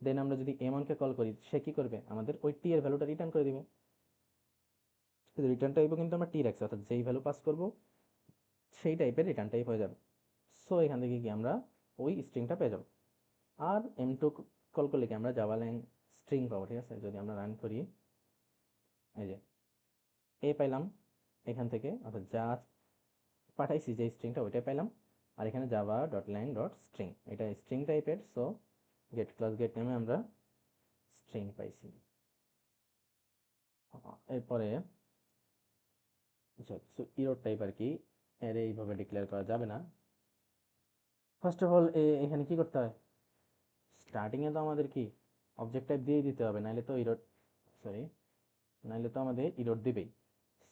দেন আমরা যদি এমনকে কল করি, সে কি করবে আমাদের ওই টি এর ভ্যালুটা রিটার্ন করে দিবে। রিটার্ন টাইপও কিন্তু আমরা টি রাখছি, অর্থাৎ যেই ভ্যালু পাস করবো সেই টাইপের রিটার্ন টাইপ হয়ে যাবে। সো এখান থেকে কি আমরা ওই স্ট্রিংটা পেয়ে যাবো। আর এম টু কল করলে কি আমরা জাভা ল্যাং স্ট্রিং পাবো, ঠিক আছে। যদি আমরা রান করি, এই যে এ পাইলাম এখান থেকে, অর্থাৎ যা পাঠাইছি যে স্ট্রিংটা ওইটাই পাইলাম। আর এখানে Java dot lang dot string, এটা স্ট্রিং টাইপের। সো গেট ক্লাস গেট নেমে আমরা স্ট্রিং পাইছি। এরপরে আচ্ছা, ইরোড টাইপ আর কি এর এইভাবে ডিক্লেয়ার করা যাবে না। ফার্স্ট অফ অল এখানে কি করতে হয়, স্টার্টিংয়ে তো আমাদের কি অবজেক্ট টাইপ দিয়েই দিতে হবে, নাহলে তো ইরোড, সরি, নাহলে তো আমাদের ইরোড দিবেই।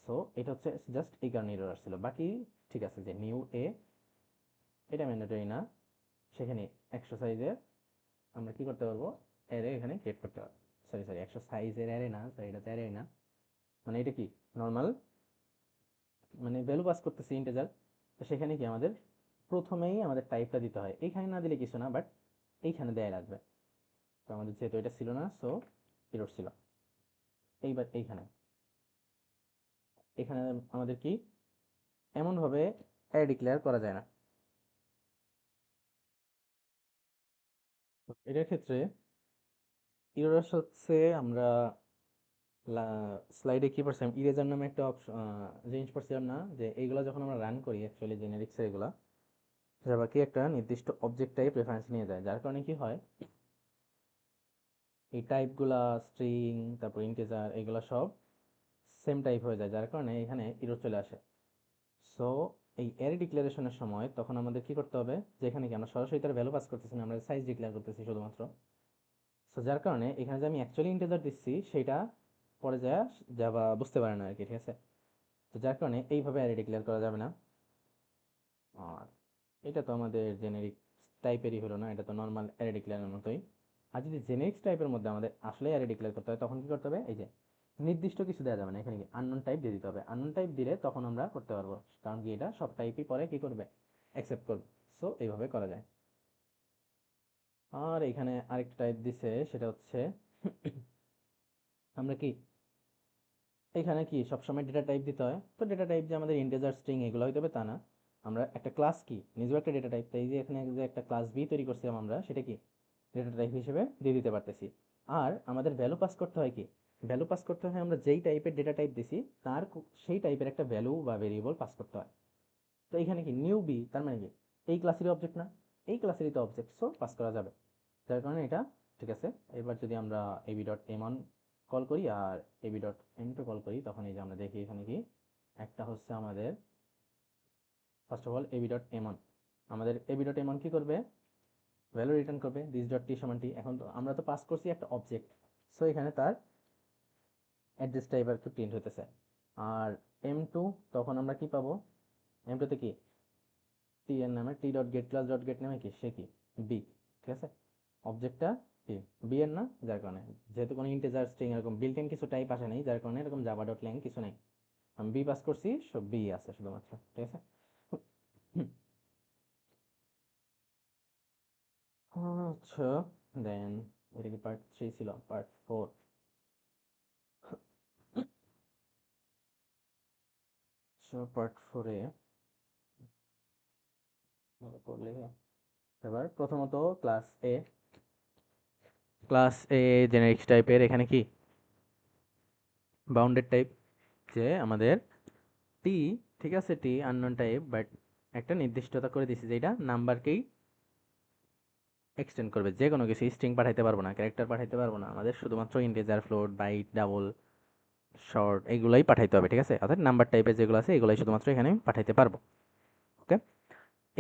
সো এটা হচ্ছে জাস্ট এই কারণে ইরোড আসছিল। বাকি ঠিক আছে, যে নিউ এ এটা ম্যান্ডেটরি না। সেখানে 100 সাইজের আমরা কি করতে পারবো, অ্যারে এখানে ক্রিয়েট করতে পারবো। সরি সরি 100 সাইজের অ্যারে না, সরি এটা তো অ্যারে না, মানে এটা কি নর্মাল, মানে ভ্যালু পাস করতেছি ইন্টিজার। তো সেখানে কি আমাদের প্রথমেই আমাদের টাইপটা দিতে হয়, এইখানে না দিলে কিছু না, বাট এইখানে দেয়া লাগবে। তো আমাদের যেহেতু এটা ছিল না, সো এরর ছিল। এইবার এইখানে এখানে আমাদের কি এমনভাবে অ্যারে ডিক্লেয়ার করা যায় না। তো এটার ক্ষেত্রে ইরর হচ্ছে আমরা স্লাইডে কি পড়ছিলাম, ইরেজার নামে একটা অপশন জিনিস পড়ছিলাম না, যে এইগুলা যখন আমরা রান করি অ্যাকচুয়ালি জেনারিক্সের এগুলা জাভা কি একটা নির্দিষ্ট অবজেক্ট টাইপ রেফারেন্স নিয়ে যায়, যার কারণে কি হয় এই টাইপগুলা স্ট্রিং তারপর ইন্টিজার এগুলা সব সেম টাইপ হয়ে যায়, যার কারণে এখানে ইরর চলে আসে। সো এই অ্যারে ডিক্লারেশনের সময় তখন আমাদের কি করতে হবে, যে এখানে কি আমরা সরাসরি তার ভ্যালু পাস করতেছি না, আমরা সাইজ ডিক্লেয়ার করতেছি শুধুমাত্র। সো যার কারণে এখানে যে আমি অ্যাকচুয়ালি ইন্টিজার দিচ্ছি সেটা পরে যায় জাভা বুঝতে পারে না আর কি, ঠিক আছে। তো যার কারণে এইভাবে অ্যারে ডিক্লেয়ার করা যাবে না। আর এটা তো আমাদের জেনেরিক টাইপেরই হলো না, এটা তো নর্মাল অ্যারে ডিক্লেয়ারের মতোই। আর যদি জেনেরিক্স টাইপের মধ্যে আমাদের আসলে অ্যারে ডিক্লেয়ার করতে হয়, তখন কি করতে হবে, এই যে নির্দিষ্ট কিছু দেওয়া যাবে না, এখানে কি আননোন টাইপ দিয়ে দিতে হবে। আননোন টাইপ দিলে তখন আমরা করতে পারবো, কারণ কি এটা সব টাইপই পরে কি করবে, অ্যাকসেপ্ট করবে। সো এইভাবে করা যায়। আর এখানে আরেকটা টাইপ দিছে, সেটা হচ্ছে আমরা কি এখানে কি সবসময় ডেটা টাইপ দিতে হয়, তো ডেটা টাইপ যে আমাদের ইন্টিজার স্ট্রিং এগুলো হইতে হবে তা না। আমরা একটা ক্লাস কি নিজেও একটা ডেটা টাইপ, তাই যে এখানে যে একটা ক্লাস বি তৈরি করছিলাম আমরা, সেটা কি ডেটা টাইপ হিসেবে দিয়ে দিতে পারতেছি। আর আমাদের ভ্যালু পাস করতে হয় কি, ভ্যালু পাস করতে হয় আমরা যেই টাইপের ডেটা টাইপ দিছি তার সেই টাইপের একটা ভ্যালু বা ভেরিয়েবল পাস করতে হয়। তো এখানে কি নিউ বি তার মানে কি এই ক্লাসেরই অবজেক্ট না, এই ক্লাসেরই তো অবজেক্ট, সো পাস করা যাবে। যার কারণে এটা ঠিক আছে। এবার যদি আমরা AB dot M one call করি আর AB dot M two call করি, তখন এই যে আমরা দেখি এখানে কি একটা হচ্ছে আমাদের first of all AB dot M on, আমাদের এবি ডট এম অন কি করবে, ভ্যালু রিটার্ন করবে দিস ডট টি সমান টি। এখন তো আমরা তো পাস করছি একটা অবজেক্ট, সো এখানে তার অ্যাড্রেস টাইপ আর কি প্রিন্ট হতেছে। আর এম টু তখন আমরা কি পাবো, এম টুতে কি টি এর নামে টি dot gate class dot gate নামে কি সে কি বি, ঠিক আছে। অবজেক্টটা কি বি এর না, যার কারণে যেহেতু কোনো ইন্টিজার স্ট্রিং এরকম বিল্ট ইন কিছু টাইপ আসে নাই, যার কারণে এরকম জাভা ডট ল্যাং কিছু নাই। আমি বি পাস করছি, সব বি আছে শুধুমাত্র, ঠিক আছে। হুম, আচ্ছা, দেন এটা কি পার্ট 3 ছিল, পার্ট 4। সো পার্ট 4-এ করলে এবার প্রথমত ক্লাস এ জেনেরিক্স টাইপের এখানে কি বাউন্ডেড টাইপ, যে আমাদের টি, ঠিক আছে, টি, আননোন টাইপ, বাট একটা নির্দিষ্টতা করে দিছি যে এটা নাম্বারকেই এক্সটেন্ড করবে, যে কোনো কিছু স্ট্রিং পাঠাইতে পারবো না, ক্যারেক্টার পাঠাইতে পারবো না, আমাদের শুধুমাত্র integer, float, byte, double, short এগুলাই পাঠাইতে হবে, ঠিক আছে? অর্থাৎ নাম্বার টাইপের যেগুলো আছে এগুলাই শুধুমাত্র এখানে পাঠাইতে পারবো। ওকে,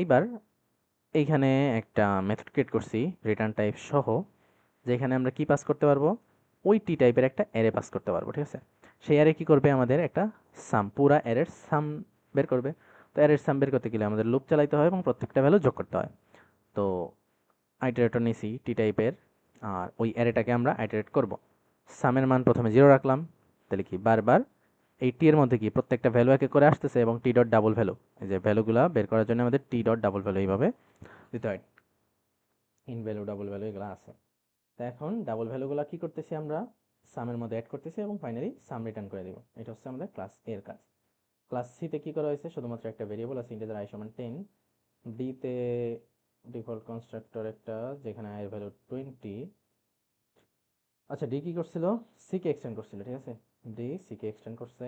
এইবার এইখানে একটা মেথড ক্রিয়েট করছি রিটার্ন টাইপ সহ, যেখানে আমরা কি পাস করতে পারবো, ওই টি টাইপের একটা অ্যারে পাস করতে পারবো, ঠিক আছে? সেই অ্যারে কি করবে, আমাদের একটা সাম, পুরা অ্যারের সাম বের করবে। তো অ্যারের সাম বের করতে গেলে আমাদের লুপ চালাইতে হয় এবং প্রত্যেকটা ভ্যালু যোগ করতে হয়। তো আইটারেটর নিছি টি টাইপের, আর ওই অ্যারেটাকে আমরা আইটারেট করব। সামের মান প্রথমে 0 রাখলাম, তাহলে কি বারবার এই টি এর মধ্যে কি প্রত্যেকটা ভ্যালু একে করে আসতেছে, এবং টি ডট ডাবল ভ্যালু, এই যে ভ্যালুগুলা বের করার জন্য আমাদের টি ডট ডাবল ভ্যালু এইভাবে দিতে হয়। ইন ভ্যালু, ডাবল ভ্যালু এগুলো আছে। তো এখন ডাবল ভ্যালুগুলো কি করতেছি আমরা, সামের মধ্যে অ্যাড করতেছি এবং ফাইনালি সাম রিটার্ন করে দিব। এটা হচ্ছে আমাদের ক্লাস এর কাজ। ক্লাস সিতে কি করা হয়েছে, শুধুমাত্র একটা ভেরিয়েবল আছে ইন্টিজার i সমান 10, ডিতে ডিফল্ট কনস্ট্রাক্টর একটা যেখানে i এর ভ্যালু 20। আচ্ছা, ডি কি করছিল, সি কে এক্সটেন্ড করছিল, ঠিক আছে? ডি সি কে এক্সটেন্ড করছে,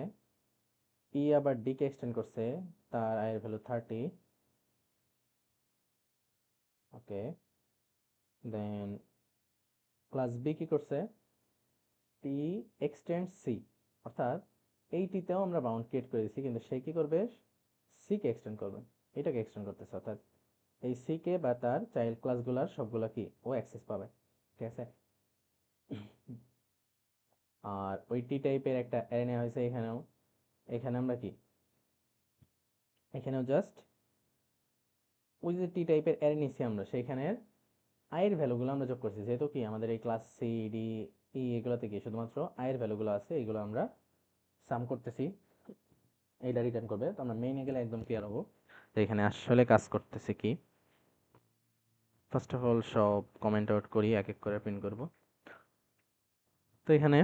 ই আবার ডি কে এক্সটেন্ড করছে, তার i এর ভ্যালু 30। ওকে, দেন ক্লাস বি কি করছে, টি এক্সটেন্ড সি, অর্থাৎ এই টিতেও আমরা বাউন্ড ক্রিয়েট করে দিচ্ছি, কিন্তু সে কি করবে, সি কে এক্সটেন্ড করবে, এটাকে এক্সটেন্ড করতেছে, অর্থাৎ এই সি কে বা তার চাইল্ড ক্লাসগুলার সবগুলা কি ও অ্যাক্সেস পাবে, ঠিক আছে? আর ওই টি টাইপের একটা অ্যারে নেওয়া হয়েছে এখানেও। এখানে আমরা কি, এখানেও জাস্ট ওই যে টি টাইপের অ্যারে নিচ্ছি আমরা, সেইখানের আয়ের ভ্যালুগুলো আমরা যোগ করছি, যেহেতু কি আমাদের এই ক্লাস সি ডি ই এগুলোতে কি শুধুমাত্র আয়ের ভ্যালুগুলো আছে, এগুলো আমরা সাম করতেছি, এইটা রিটার্ন করবে। তো আমরা মেইনে গেলে একদম ক্লিয়ার হবো তো এখানে আসলে কাজ করতেছে কি। ফার্স্ট অফ অল সব কমেন্ট আউট করি, এক এক করে প্রিন্ট করব। তো এখানে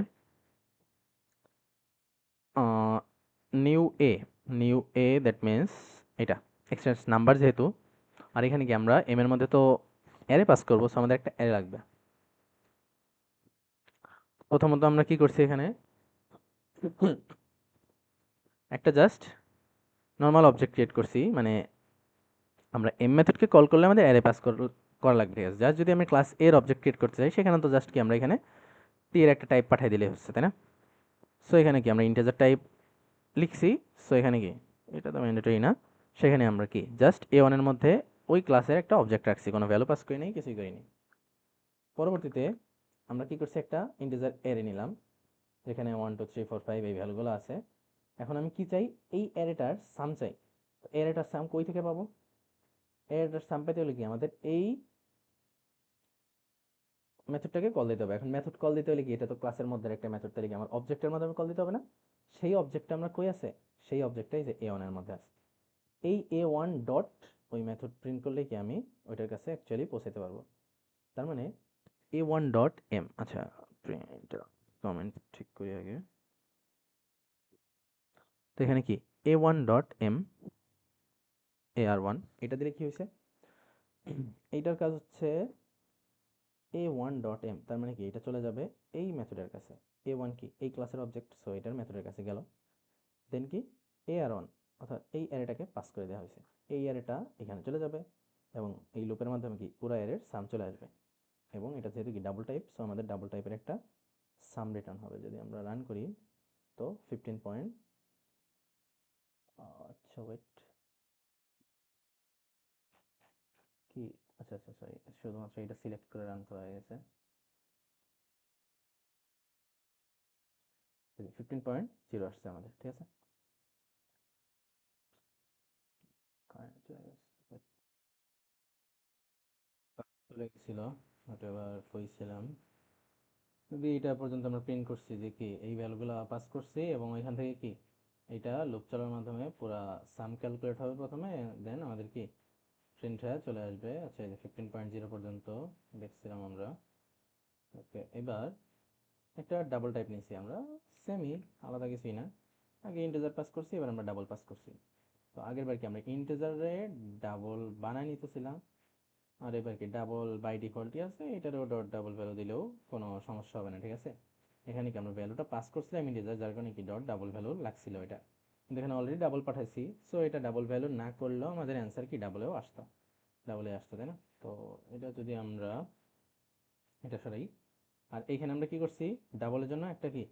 new A, new A that means এটা এক্সটেন্স নাম্বার যেহেতু, আর এখানে কি আমরা এম এর মধ্যে তো অ্যারে পাস করবো, সো আমাদের একটা অ্যারে লাগবে। প্রথমত আমরা কি করছি এখানে, একটা জাস্ট নর্মাল অবজেক্ট ক্রিয়েট করছি, মানে আমরা এম মেথডকে কল করলে আমাদের অ্যারে পাস করা লাগবে, ঠিক আছে? জাস্ট যদি আমি ক্লাস এর অবজেক্ট ক্রিয়েট করতে চাই, সেখানে তো জাস্ট কি আমরা এখানে টি এর একটা টাইপ পাঠিয়ে দিলে হচ্ছে, তাই না? সো এখানে কি আমরা ইন্টিজার টাইপ লিখছি, সো এখানে কি, এটা তো ম্যান্ডেটরি না, সেখানে আমরা কি জাস্ট এ ওয়ানের মধ্যে ওই ক্লাসের একটা অবজেক্ট রাখছি, কোনো ভ্যালু পাস করি নাই, কিছুই করিনি। পরবর্তীতে আমরা কি করছি, একটা ইন্টিজার অ্যারে নিলাম যেখানে 1 2 3 4 5 এই ভ্যালুগুলো আছে। এখন আমি কি চাই, এই অ্যারেটার সাম চাই। তো অ্যারেটার সাম কই থেকে পাবো, অ্যারেটার সাম পেতে হলে কি আমাদের এই মেথডটাকে কল দিতে হবে। এখন মেথড কল দিতে হলে কি, এটা তো ক্লাসের মধ্যে একটা মেথড, তাহলে কি আমার অবজেক্টের মাধ্যমে কল দিতে হবে না? সেই অবজেক্টটা আমরা কই আছে, সেই অবজেক্টটাই যে এ ওয়ানের মধ্যে আছে। এই এ ওয়ান ডট ওই মেথড প্রিন্ট করলে কি আমি ওইটার কাছে অ্যাকচুয়ালি পৌঁছাতে পারবো। তার মানে এ ওয়ান ডট এম, আচ্ছা প্রিন্ট কমেন্ট ঠিক করি আগে। তো এখানে কি এ one dot M A R one, এটা দিলে কি হয়েছে, এইটার কাজ হচ্ছে এ ওয়ান ডট এম, তার মানে কি এটা চলে যাবে এই মেথডের কাছে। এ ওয়ান কি এই ক্লাসের অবজেক্ট, সো এটার মেথডের কাছে গেল। দেন কি এ আর ওয়ান, অর্থাৎ এই অ্যারেটাকে পাস করে দেওয়া হয়েছে, এই অ্যারেটা এখানে চলে যাবে এবং এই লুপের মাধ্যমে কি পুরো অ্যারের সাম চলে আসবে। এবং এটা যেহেতু কি ডাবল টাইপ, সো আমাদের ডাবল টাইপের একটা সাম রিটার্ন হবে। যদি আমরা রান করি তো 15 পয়েন্ট, আচ্ছা ওয়েট, কি, আচ্ছা আচ্ছা সরি, শুধুমাত্র এটা সিলেক্ট করে রান করা হয়ে গেছে। 15.0 আসছে আমাদের, ঠিক আছে। চলে গেছিল, ওটা আবার কইছিলাম যদি এটা পর্যন্ত আমরা প্রিন্ট করছি যে কি এই ভ্যালুগুলো পাস করছি, এবং ওইখান থেকে কি এটা লুপ চালানোর মাধ্যমে পুরা সাম ক্যালকুলেট হবে প্রথমে, দেন আমাদের কি প্রিন্ট হয়ে চলে আসবে। আচ্ছা, এই যে 15.0 পর্যন্ত দেখছিলাম আমরা। ওকে, এবার একটা ডাবল টাইপ নিয়েছি আমরা, সেমই, আলাদা কিছুই না। আগে ইন্টিজার পাস করছি, এবার আমরা ডাবল পাস করছি। তো আগের বার কি আমরা ইন্টিজারে ডাবল বানাই নিতেছিলাম, আর এবার কি ডাবল বাই ডিফল্টই আছে, এটারও ডট ডাবল ভ্যালু দিলেও কোনো সমস্যা হবে না, ঠিক আছে? এখানে কি আমরা ভ্যালুটা পাস করছিলাম ইন্টিজার, যার কারণে কি ডট ডাবল ভ্যালু লাগছিল এটা, কিন্তু এখানে অলরেডি ডাবল পাঠাইছি, সো এটা ডাবল ভ্যালু না করলেও আমাদের অ্যান্সার কি ডাবলেও আসতো, ডাবলে আসতো, তাই না? তো এটা যদি আমরা এটা সরাই, আর এইখানে আমরা কি করছি, ডাবলের জন্য একটা কি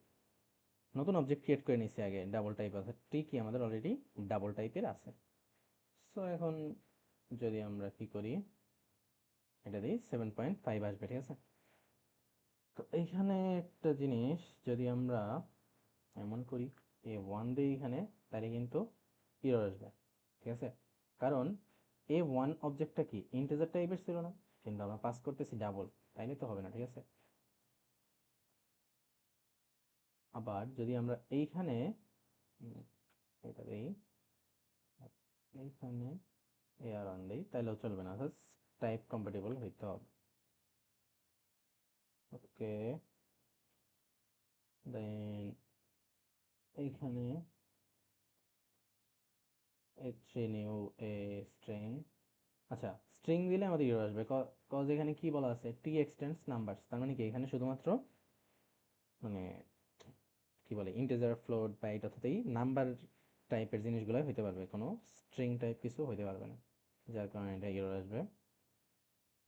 নতুন অবজেক্ট ক্রিয়েট করে নিছি আগে, ডাবল টাইপ আছে, টি কি আমাদের অলরেডি ডাবল টাইপের আছে। সো এখন যদি আমরা কি করি, এটা দিই 7.5 আসবে, ঠিক আছে। তো এইখানে একটা জিনিস, যদি আমরা এমন করি A1 দিই এখানে, তাহলে কিন্তু এরর আসবে, ঠিক আছে। কারণ A1 অবজেক্টটা কি ইন্টিজার টাইপের ছিল না, কিন্তু আমরা পাস করতেছি ডাবল, তাইলে তো হবে না, ঠিক আছে। আবার যদি আমরা এইখানে এটা দিই, এইখানে AR1 দিই, তাহলেও চলবে না, টাইপ কম্পাটিবল হইতে হবে। ওকে, দেন এইখানে A3 নিউ এ স্ট্রিং, আচ্ছা স্ট্রিং দিলে আমাদের ইরর আসবে, কজ এখানে কি বলা আছে, টি এক্সটেন্ডস নাম্বারস, তার মানে কি এখানে শুধুমাত্র মানে কি বলে ইন্টিজার ফ্লোট বা এটা অর্থাৎ এই নাম্বার টাইপের জিনিসগুলো হইতে পারবে, কোনো স্ট্রিং টাইপ কিছু হইতে পারবে না, যার কারণে এটা ইরর আসবে।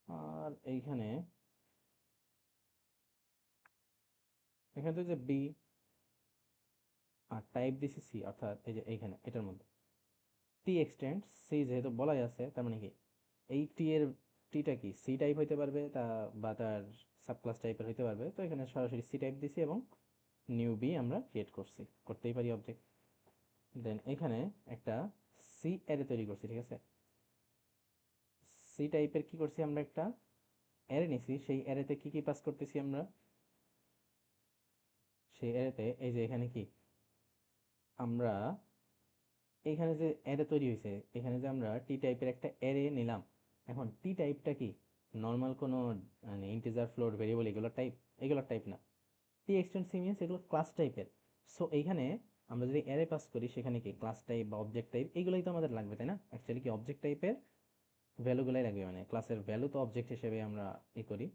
আর এইখানে এখানে তো যে বি আর টাইপ দিছি সি, অর্থাৎ এই যে এইখানে এটার মধ্যে টি এক্সটেন্ড সি যেহেতু বলাই আছে, তার মানে কি এই টি এর টিটা কি সি টাইপ হইতে পারবে, তা বা তার সাবক্লাস টাইপের হইতে পারবে, তো এখানে সরাসরি সি টাইপ দিছি এবং নিউ বি আমরা ক্রিয়েট করছি, করতেই পারি অবজেক্ট। দেন এখানে একটা সি অ্যারে তৈরি করছি, ঠিক আছে। সি টাইপের কি করছি আমরা, একটা অ্যারে নিছি, সেই অ্যারেতে কি কি পাস করতেছি আমরা, সেই অ্যারেতে এই যে এখানে কি আমরা এখানে যে অ্যারে তৈরি হয়েছে, এখানে যে আমরা টি টাইপের একটা অ্যারে নিলাম, এখন টি টাইপটা কি নর্মাল কোনো মানে ইন্টিজার ফ্লোট ভেরিয়েবল এগুলোর টাইপ না, টি এক্সটেন্ড সি মিনস এগুলো ক্লাস টাইপের। সো এইখানে আমরা যদি অ্যারে পাস করি, সেখানে কি ক্লাস টাইপ বা অবজেক্ট টাইপ এগুলোই তো আমাদের লাগবে, তাই না। অ্যাকচুয়ালি কি অবজেক্ট টাইপের ভ্যালুগুলাই লাগবে, মানে ক্লাসের ভ্যালু তো অবজেক্ট হিসেবে আমরা করি।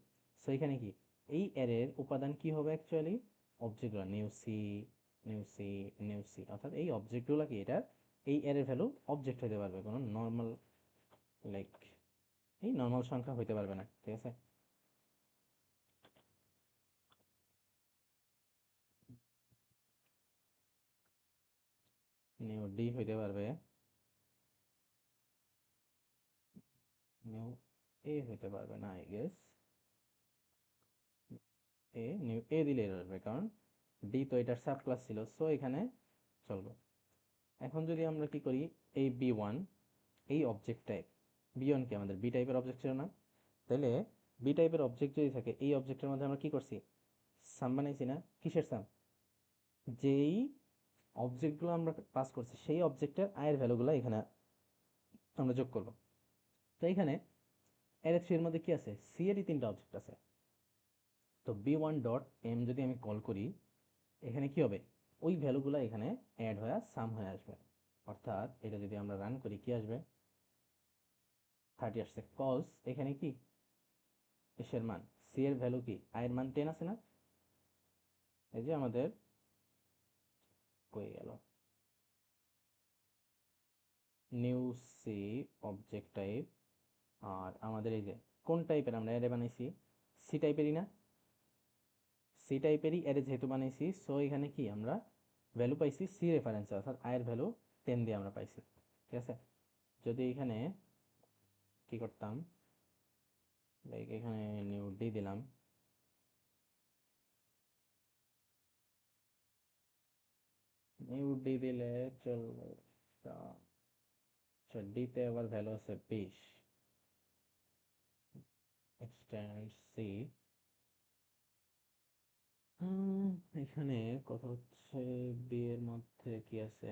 সো এখানে কি এই অ্যারের উপাদান কি হবে, অ্যাকচুয়ালি অবজেক্টগুলো new C, new C, new C, অর্থাৎ এই অবজেক্টগুলো কি এটার এই অ্যারের ভ্যালু অবজেক্ট হতে পারবে, কোনো নর্মাল লাইক এই নর্মাল সংখ্যা হইতে পারবে না, ঠিক আছে। নিউ ডি হইতে পারবে, নিউ এ হইতে পারবে না, আই গেস নিউ এ দিলে error আসবে, কারণ ডি তো এটার সাব ক্লাস ছিল, সো এখানে চলবে। এখন যদি আমরা কি করি, এই বি1 এই অবজেক্ট টাইপ, বি1 কি আমাদের বি টাইপের অবজেক্ট ছিল না, তাহলে বি টাইপের অবজেক্ট যদি থাকে, এই অবজেক্টের মধ্যে আমরা কি করছি, সাম বানাইছি না, কিসের সাম, যেই অবজেক্টগুলো আমরা পাস করছি সেই অবজেক্টের আয়ের ভ্যালুগুলো এখানে আমরা যোগ করবো। তো এখানে অ্যারে থ্রি এর মধ্যে কি আছে, সি এরই তিনটা অবজেক্ট আছে। তো বি1 ডট এম যদি আমি কল করি, এখানে কি হবে, ওই ভ্যালুগুলো এখানে অ্যাড হয়ে সাম হয়ে আসবে, অর্থাৎ এটা যদি আমরা রান করি কি আসবে, 30 আসছে, কজ এখানে কি এসের মান, সি এর ভ্যালু কি আয়ের মান 10 আছে না, এই যে আমাদের কই গেল, নিউ সি অবজেক্ট টাইপ, আর আমাদের এই যে কোন টাইপের আমরা অ্যারে বানাইছি, সি টাইপেরই না, সি টাইপেরই অ্যারে যেহেতু বানাইছি, সো এখানে কি আমরা ভ্যালু পাইছি সি রেফারেন্স, অর্থাৎ আয়ের ভ্যালু 10 দিয়ে আমরা পাইছি, ঠিক আছে। যদি এখানে কি করতাম, লাইক এখানে নিউ ডি দিলাম, নিউ ডি দিলে চলবে, আচ্ছা ডিতে আবার ভ্যালু আছে 20, এক্সটেন্ড সি, এখানে কথা হচ্ছে বি এর মধ্যে কি আছে,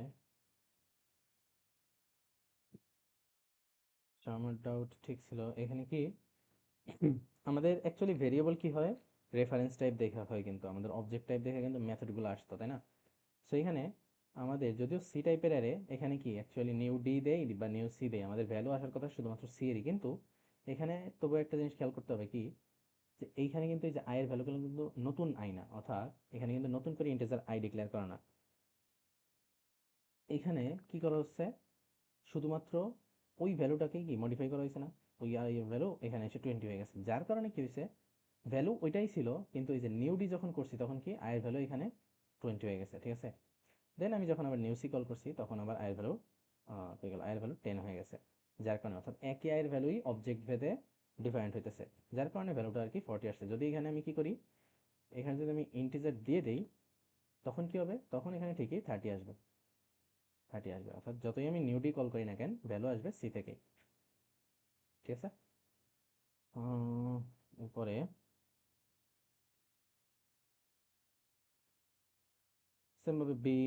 আচ্ছা, আমার ডাউট ঠিক ছিল এখানে কি আমাদের অ্যাকচুয়ালি ভেরিয়েবল কি হয়, রেফারেন্স টাইপ দেখা হয়, কিন্তু আমাদের অবজেক্ট টাইপ দেখে কিন্তু মেথডগুলো আসতো, তাই না। সো এখানে আমাদের যদিও সি টাইপের অ্যারে, এখানে কি অ্যাকচুয়ালি নিউ ডি দেই বা নিউ সি দেই, আমাদের ভ্যালু আসার কথা শুধুমাত্র সি এরই, কিন্তু এখানে তবু একটা জিনিস খেয়াল করতে হবে কি, যে এইখানে কিন্তু এই যে আই এর ভ্যালুগুলো কিন্তু নতুন আই না, অর্থাৎ এখানে কিন্তু নতুন করে ইন্টিজার আই ডিক্লেয়ার করা না, এখানে কি করা হচ্ছে, শুধুমাত্র ওই ভ্যালুটাকেই কি মডিফাই করা হয়েছে না, ওই ভ্যালু এখানে এসে 20 হয়ে গেছে, যার কারণে কি হয়েছে, ভ্যালু ওইটাই ছিল কিন্তু এই যে নিউ ডি যখন করছি তখন কি আয়ের ভ্যালু এখানে 20 হয়ে গেছে, ঠিক আছে। দেন আমি যখন আবার নিউ সি কল করছি তখন আবার আয়ের ভ্যালু হয়ে গেল, আয়ের ভ্যালু 10 হয়ে গেছে, যার কারণে অর্থাৎ একই আয়ের ভ্যালুই অবজেক্ট ভেদে ডিফারেন্ট হইতেছে, যার কারণে ভ্যালুটা আর কি 40 আসছে। যদি এখানে আমি কি করি, এখানে যদি আমি ইন্টিজার দিয়ে দেই তখন কি হবে, তখন এখানে ঠিকই 30 আসবে, 30 আসবে, অর্থাৎ যতই আমি নিউ ডি কল করি না কেন ভ্যালু আসবে সি থেকেই, ঠিক আছে। উপরে সেমভাবে বি,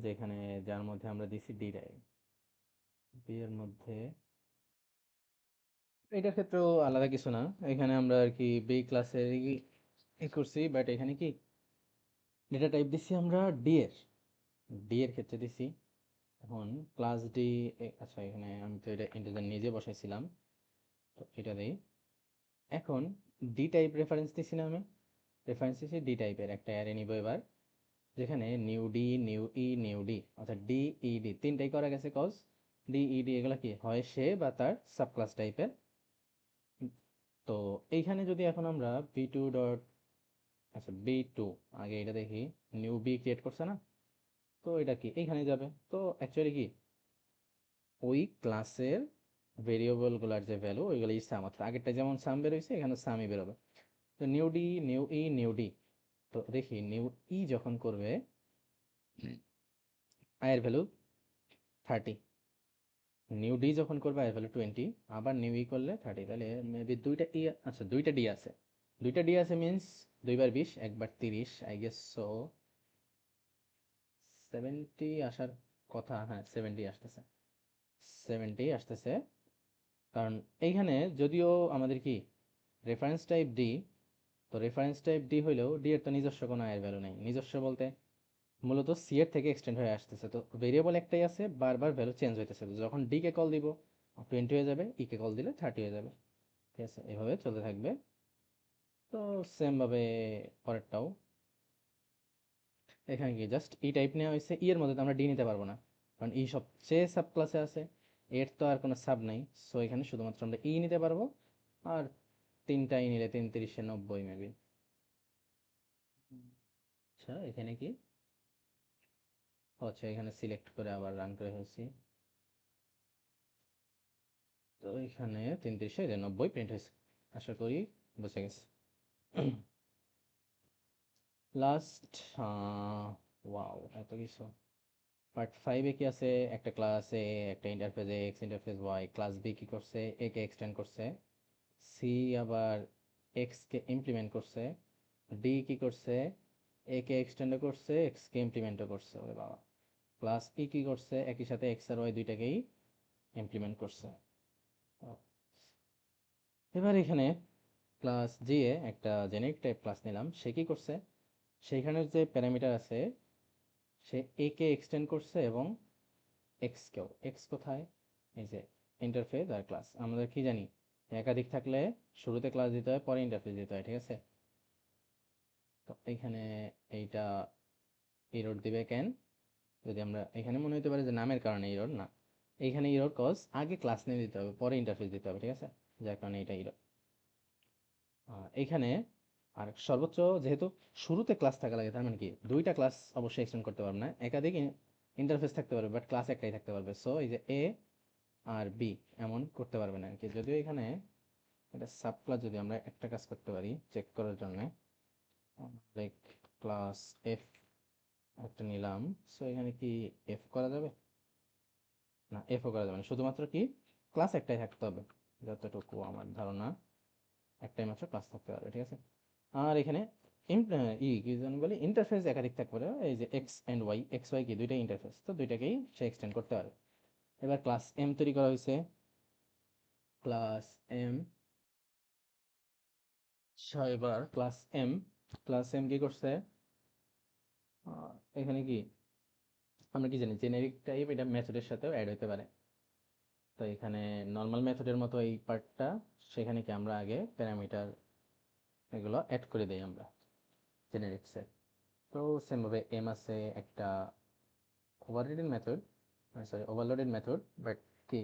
যেখানে যার মধ্যে আমরা দিছি ডি রাই, বি এর মধ্যে এটার ক্ষেত্রেও আলাদা কিছু না, এখানে আমরা আর কি বি ক্লাসের করছি, বাট এখানে কি ডেটা টাইপ দিছি আমরা ডি এর, ডি এর ক্ষেত্রে দিছি। এখন ক্লাস ডি, আচ্ছা এখানে আমি তো এটা ইন্টিজার নিজে বসাইছিলাম, তো এটা দেই। এখন ডি টাইপ রেফারেন্স দিছি না আমি, রেফারেন্স দিছি ডি টাইপের একটা অ্যারে নিব এবার, যেখানে নিউ ডি, নিউ ই, নিউ ডি, অর্থাৎ ডি ই ডি তিনটাই করা গেছে, কজ ডি ই ডি এগুলা কি হয় সে বা তার সাবক্লাস টাইপের। তো এইখানে যদি এখন আমরা বি টু ডট, আচ্ছা বি টু, আগে এটা দেখি, নিউ বি ক্রিয়েট করছে না, তো এটা কি এইখানে যাবে, তো অ্যাকচুয়ালি কি ওই ক্লাসের ভেরিয়েবলগুলোর যে ভ্যালু ওইগুলোই সাম, অর্থাৎ আগেরটা যেমন সাম বেরোইছে এখানে সামই বেরোবে। তো নিউ ডি, নিউ ই, নিউ ডি, তো দেখি নিউ ই যখন করবে আয়ের ভ্যালু 30, নিউ ডি যখন করবে আয়ের ভ্যালু 20, আবার নিউ ই করলে 30, তাহলে মেবি দুইটা ই, আচ্ছা দুইটা ডি আছে, দুইটা ডি আছে মিনস দুইবার 20 একবার 30, আই গেস সো 70 আসার কথা, হ্যাঁ 70 আসতেছে, 70 আসতেছে। কারণ এইখানে যদিও আমাদের কি রেফারেন্স টাইপ ডি, তো রেফারেন্স টাইপ ডি হইলেও ডি এর তো নিজস্ব কোনো আয়ের ভ্যালু নেই, নিজস্ব বলতে মূলত সি এর থেকে এক্সটেন্ড হয়ে আসতেছে, তো ভেরিয়েবল একটাই আছে, বারবার ভ্যালু চেঞ্জ হইতেছে, তো যখন ডি কে কল দিব 20 হয়ে যাবে, ই কে কল দিলে 30 হয়ে যাবে, ঠিক আছে, এভাবে চলতে থাকবে। তো সেম ভাবে পরেরটাও, এখানে কি জাস্ট ই টাইপ নেওয়া হয়েছে, ই এর মধ্যে তো আমরা ডি নিতে পারবো না, কারণ ই সবচেয়ে সাব ক্লাসে আছে, এর তো আর কোনো সাব নাই, সো এখানে শুধুমাত্র আমরা ই নিতে পারবো, আর তিনটা ই নিলে 3 3 90 মেবি। আচ্ছা এখানে কি, আচ্ছা এখানে সিলেক্ট করে আবার রান করে ফেলছি, তো এখানে 3 3 90 প্রিন্ট হয়েছে, আশা করি বুঝে গেছে। লাস্ট, ওয়াও এত কিছু। পার্ট 5-এ কি আছে, একটা ক্লাস এ, একটা interface X, interface Y, class B কি করছে, এ কে এক্সটেন্ড করছে, সি আবার এক্স কে ইমপ্লিমেন্ট করছে, ডি কি করছে, এ কে এক্সটেন্ডও করছে, এক্স কে ইমপ্লিমেন্টও করছে, ওরে বাবা। ক্লাস ই কি করছে, একই সাথে এক্স আর ওয়াই দুইটাকেই ইমপ্লিমেন্ট করছে। এবার এখানে ক্লাস জি এ একটা জেনেরিক টাইপ ক্লাস নিলাম, সে কি করছে, সেইখানের যে প্যারামিটার আছে সে এ কে এক্সটেন্ড করছে এবং এক্স কেও, এক্স কোথায়, এই যে ইন্টারফেস আর ক্লাস, আমরা কি জানি একাধিক থাকলে শুরুতে ক্লাস দিতে হয় পরে ইন্টারফেস দিতে হয়, ঠিক আছে। তো এইখানে এইটা এরর দিবে কেন, যদি আমরা এখানে মনে হতে পারে যে নামের কারণে এরর, না, এইখানে এরর কজ আগে ক্লাস নিয়ে দিতে হবে পরে ইন্টারফেস দিতে হবে, ঠিক আছে, যার কারণে এটা এরর। এইখানে আর সর্বোচ্চ যেহেতু শুরুতে ক্লাস থাকা লাগে, তার মানে কি দুইটা ক্লাস অবশ্যই এক্সটেন্ড করতে পারবে না, একাধিক ইন্টারফেস থাকতে পারবে বাট ক্লাস একটাই থাকতে পারবে, সো এই যে এ আর বি এমন করতে পারবে না আর কি। যদিও এখানে এটা সাব ক্লাস, যদি আমরা একটা কাজ করতে পারি চেক করার জন্য, লাইক ক্লাস এফ একটা নিলাম, সো এখানে কি এফ করা যাবে, না এফও করা যাবে না, শুধুমাত্র কি ক্লাস একটাই থাকতে হবে, যতটুকু আমার ধারণা একটাই মাত্র ক্লাস থাকতে পারবে, ঠিক আছে। আর এখানে কি যেন বলি ইন্টারফেস একাধিক থাকতে পারে, এই যে X and Y, X Y কি দুইটাই ইন্টারফেস, তো দুইটাকেই সে এক্সটেন্ড করতে পারে। এবার ক্লাস এম তৈরি করা হয়েছে, ক্লাস এম, এবার ক্লাস এম, ক্লাস এম কি করছে, এখানে কি আমরা কি জানি জেনেরিক টাইপ এটা মেথডের সাথেও অ্যাড হতে পারে, তো এখানে নর্মাল মেথডের মতো এই পার্টটা, সেখানে কি আমরা আগে প্যারামিটার এগুলো অ্যাড করে দেই আমরা জেনেরিক্সে। তো সেমভাবে এম আছে একটা overridden method, sorry overloaded method, but কি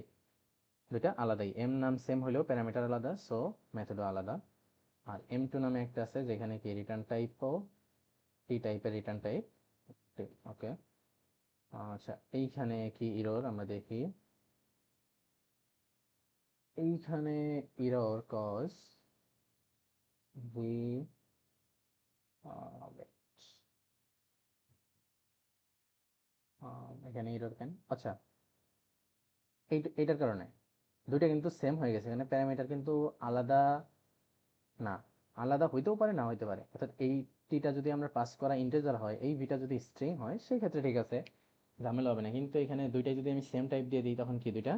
দুইটা আলাদাই, এম নাম সেম হলেও প্যারামিটার আলাদা, সো মেথডও আলাদা। আর M2 নামে একটা আছে যেখানে কি রিটার্ন টাইপও টি টাইপের রিটার্ন টাইপ। ওকে, আচ্ছা এইখানে কি ইরর আমরা দেখি। এইখানে ইরর কজ ভি, এখানে ইরর কেন, আচ্ছা এইটার কারণে দুইটা কিন্তু সেম হয়ে গেছে, এখানে প্যারামিটার কিন্তু আলাদা না, আলাদা হইতেও পারে না হইতে পারে, অর্থাৎ এই টিটা যদি আমরা পাস করা ইন্টিজার হয়, এই ভিটা যদি স্ট্রিং হয়, সেই ক্ষেত্রে ঠিক আছে, ঝামেলা হবে না। কিন্তু এখানে দুইটাই যদি আমি সেম টাইপ দিয়ে দিই, তখন কি দুইটা